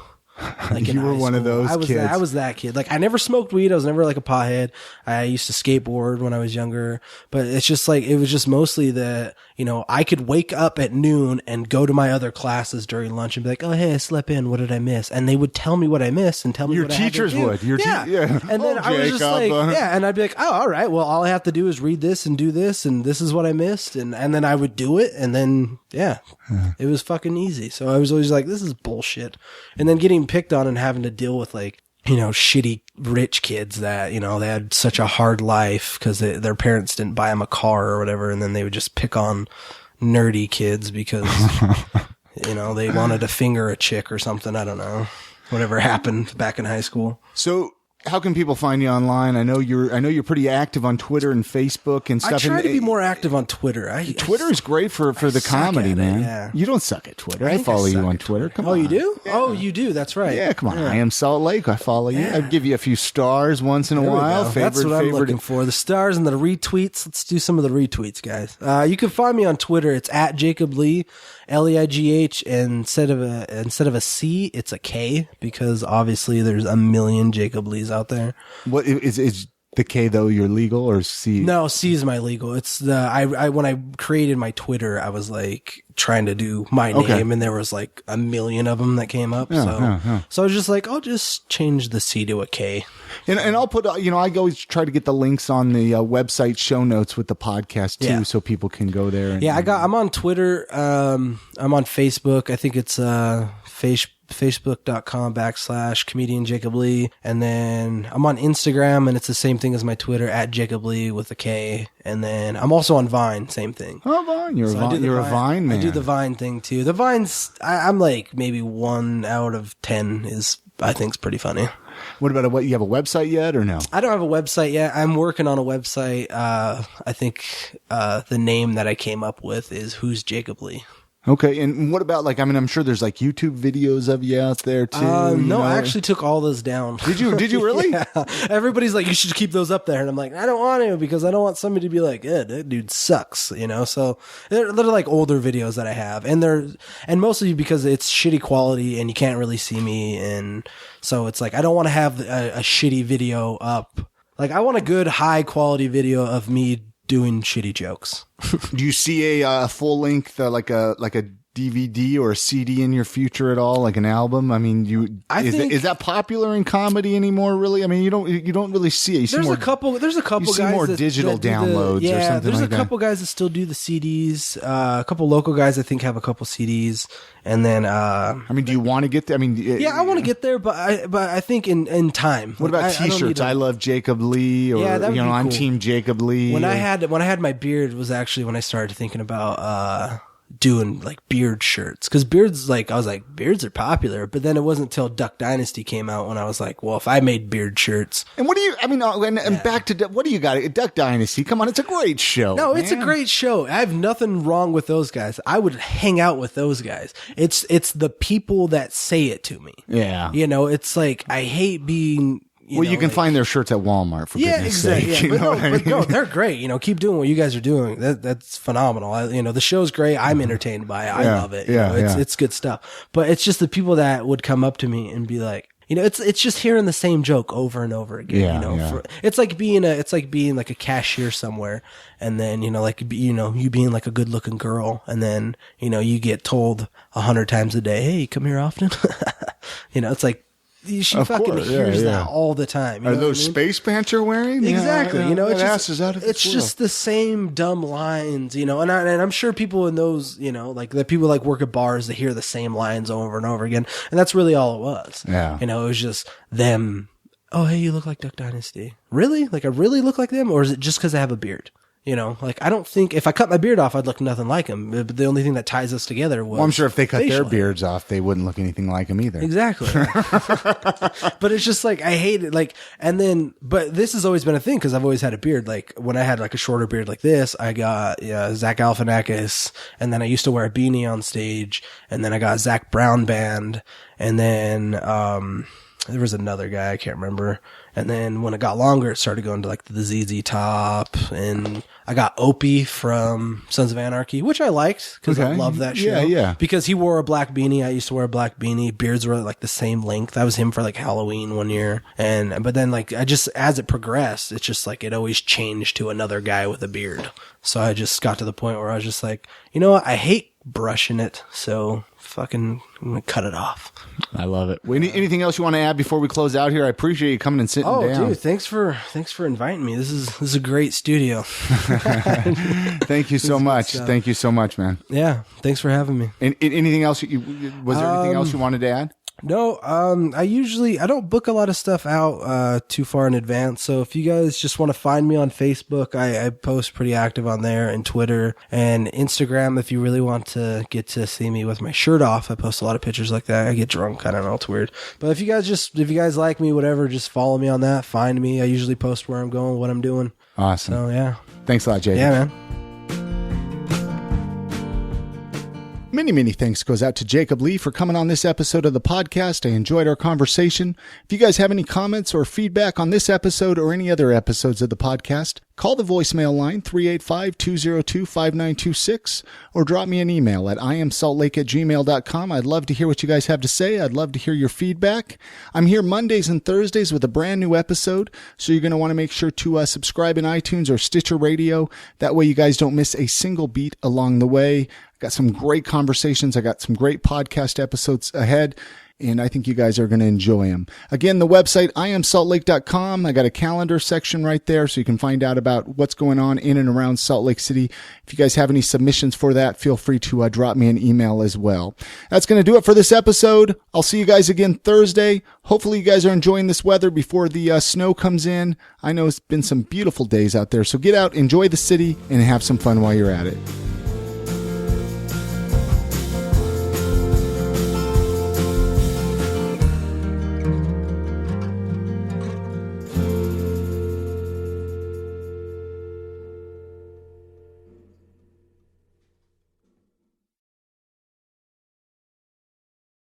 [SPEAKER 3] Like
[SPEAKER 2] you were one of those kids.
[SPEAKER 3] I was that kid. Like I never smoked weed. I was never like a pothead. I used to skateboard when I was younger, but it's just like, it was just mostly that, I could wake up at noon and go to my other classes during lunch and be like, oh, hey, I slept in. What did I miss? And they would tell me what I missed and tell me what I had to do.
[SPEAKER 2] Your teachers would.
[SPEAKER 3] Yeah. And then I was just like, and I'd be like, oh, all right. Well, all I have to do is read this and do this. And this is what I missed. And then I would do it. And then, it was fucking easy. So I was always like, this is bullshit. And then getting picked on and having to deal with like, shitty rich kids that, they had such a hard life because their parents didn't buy them a car or whatever. And then they would just pick on nerdy kids because, they wanted to finger a chick or something. I don't know. Whatever happened back in high school.
[SPEAKER 2] So how can people find you online? I know you're pretty active on Twitter and Facebook and stuff.
[SPEAKER 3] I try to be more active on Twitter.
[SPEAKER 2] Twitter is great for the comedy, man.
[SPEAKER 3] Yeah.
[SPEAKER 2] You don't suck at Twitter. I follow you on Twitter. Come on.
[SPEAKER 3] Oh, you do? Yeah. Oh, you do. That's right.
[SPEAKER 2] Yeah, come on. Yeah. I am Salt Lake. I follow you. I give you a few stars once in a while.
[SPEAKER 3] That's what I'm looking for. The stars and the retweets. Let's do some of the retweets, guys. You can find me on Twitter. It's at Jacob Leigh, Leigh, and instead of a C, it's a K because obviously there's a million Jacob Leighs out there.
[SPEAKER 2] What is the K though? Your legal or C?
[SPEAKER 3] No, C is my legal. It's I when I created my Twitter, I was like trying to do my name, and there was like a million of them that came up. So I was just like, I'll just change the C to a K.
[SPEAKER 2] And I'll put, I always try to get the links on the website show notes with the podcast too, so people can go there.
[SPEAKER 3] I'm on Twitter. I'm on Facebook. I think it's facebook.com/comedian Jacob Leigh. And then I'm on Instagram and it's the same thing as my Twitter at Jacob Leigh with a K. And then I'm also on Vine, same thing.
[SPEAKER 2] Oh, Vine. You're a Vine man.
[SPEAKER 3] I do the Vine thing too. The Vines, I'm like maybe 1 out of 10 I think is pretty funny.
[SPEAKER 2] What about you have a website yet or no? I
[SPEAKER 3] don't have a website yet. I'm working on a website. I think the name that I came up with is Who's Jacob Leigh.
[SPEAKER 2] Okay, and what about I'm sure there's like YouTube videos of you out there too.
[SPEAKER 3] No, I actually took all those down.
[SPEAKER 2] Did you really?
[SPEAKER 3] Yeah. Everybody's like, you should keep those up there, and I'm like, I don't want to because I don't want somebody to be like, that dude sucks, So they're like older videos that I have, and mostly because it's shitty quality and you can't really see me, and so it's like I don't want to have a shitty video up. Like I want a good high quality video of me doing shitty jokes.
[SPEAKER 2] Do you see a full length like a DVD or a CD in your future at all, like an album? I mean, is that popular in comedy anymore? Really? I mean, you don't really see it.
[SPEAKER 3] There's a couple guys
[SPEAKER 2] see more digital downloads or something.
[SPEAKER 3] There's
[SPEAKER 2] like
[SPEAKER 3] a couple guys that still do the CDs. A couple local guys I think have a couple CDs, and then
[SPEAKER 2] I mean, do you want to get there? I mean,
[SPEAKER 3] I want to get there, but I think in time.
[SPEAKER 2] What about T-shirts? I love Jacob Leigh, or I'm
[SPEAKER 3] cool.
[SPEAKER 2] Team Jacob Leigh.
[SPEAKER 3] When I had my beard was actually when I started thinking about doing like beard shirts, because beards, like, I was like, beards are popular, but then it wasn't until Duck Dynasty came out when I was like, well, if I made beard shirts.
[SPEAKER 2] And what do you, I mean, and back to, what do you got? Duck Dynasty, come on, it's a great show.
[SPEAKER 3] No,
[SPEAKER 2] man.
[SPEAKER 3] it's a great show. I have nothing wrong with those guys. I would hang out with those guys. It's the people that say it to me.
[SPEAKER 2] Yeah.
[SPEAKER 3] You know, it's like, I hate being...
[SPEAKER 2] You can find their shirts at Walmart, for goodness sake.
[SPEAKER 3] Yeah, but no, they're great. You know, keep doing what you guys are doing. That's phenomenal. The show's great. I'm entertained by it. I love it. It's good stuff. But it's just the people that would come up to me and be like, it's just hearing the same joke over and over again. It's like being like a cashier somewhere, and then you being like a good looking girl, and then you get told 100 times a day, hey, come here often. It's like. She of fucking course. Hears that all the time.
[SPEAKER 2] Are those space pants you're wearing?
[SPEAKER 3] Exactly.
[SPEAKER 2] It's
[SPEAKER 3] just the same dumb lines, and I'm sure people in those, like the people like work at bars, they hear the same lines over and over again. And that's really all it was.
[SPEAKER 2] Yeah.
[SPEAKER 3] It was just them. Oh, hey, you look like Duck Dynasty. Really? Like I really look like them? Or is it just because I have a beard? Like I don't think if I cut my beard off, I'd look nothing like him. But the only thing that ties us together was.
[SPEAKER 2] Well, I'm sure if they cut their beards off, they wouldn't look anything like him either.
[SPEAKER 3] Exactly. But it's just like, I hate it. Like, and then, but this has always been a thing because I've always had a beard. Like when I had like a shorter beard like this, I got Zach Galifianakis, and then I used to wear a beanie on stage, and then I got Zach Brown Band, and then there was another guy I can't remember. And then when it got longer, it started going to like the ZZ Top, and I got Opie from Sons of Anarchy, which I liked because I love that show.
[SPEAKER 2] Yeah.
[SPEAKER 3] Because he wore a black beanie. I used to wear a black beanie. Beards were like the same length. I was him for like Halloween one year. But then like as it progressed, it's just like it always changed to another guy with a beard. So I just got to the point where I was just like, you know what? I hate brushing it. So fucking I'm gonna cut it off.
[SPEAKER 2] I love it. Anything else you want to add before we close out here? I appreciate you coming and sitting down.
[SPEAKER 3] Oh, dude, thanks for inviting me. This is a great studio.
[SPEAKER 2] Thank you so much. Thank you so much, man.
[SPEAKER 3] Yeah, thanks for having me.
[SPEAKER 2] Anything else? Was there anything else you wanted to add?
[SPEAKER 3] No, I don't book a lot of stuff out too far in advance. So if you guys just want to find me on Facebook, I post pretty active on there, and Twitter and Instagram. If you really want to get to see me with my shirt off, I post a lot of pictures like that. I get drunk. I don't know. It's weird. But if you guys like me, whatever, just follow me on that. Find me. I usually post where I'm going, what I'm doing.
[SPEAKER 2] Awesome.
[SPEAKER 3] So yeah.
[SPEAKER 2] Thanks a lot, Jay.
[SPEAKER 3] Yeah, man.
[SPEAKER 2] Many, many thanks goes out to Jacob Leigh for coming on this episode of the podcast. I enjoyed our conversation. If you guys have any comments or feedback on this episode or any other episodes of the podcast, call the voicemail line 385-202-5926 or drop me an email at iamsaltlake@gmail.com. I'd love to hear what you guys have to say. I'd love to hear your feedback. I'm here Mondays and Thursdays with a brand new episode, so you're going to want to make sure to subscribe in iTunes or Stitcher Radio. That way you guys don't miss a single beat along the way. Got some great conversations. I got some great podcast episodes ahead, and I think you guys are going to enjoy them. Again, the website, iamsaltlake.com. I got a calendar section right there, so you can find out about what's going on in and around Salt Lake City. If you guys have any submissions for that, feel free to drop me an email as well. That's going to do it for this episode. I'll see you guys again Thursday. Hopefully you guys are enjoying this weather before the snow comes in. I know it's been some beautiful days out there, so get out, enjoy the city, and have some fun while you're at it.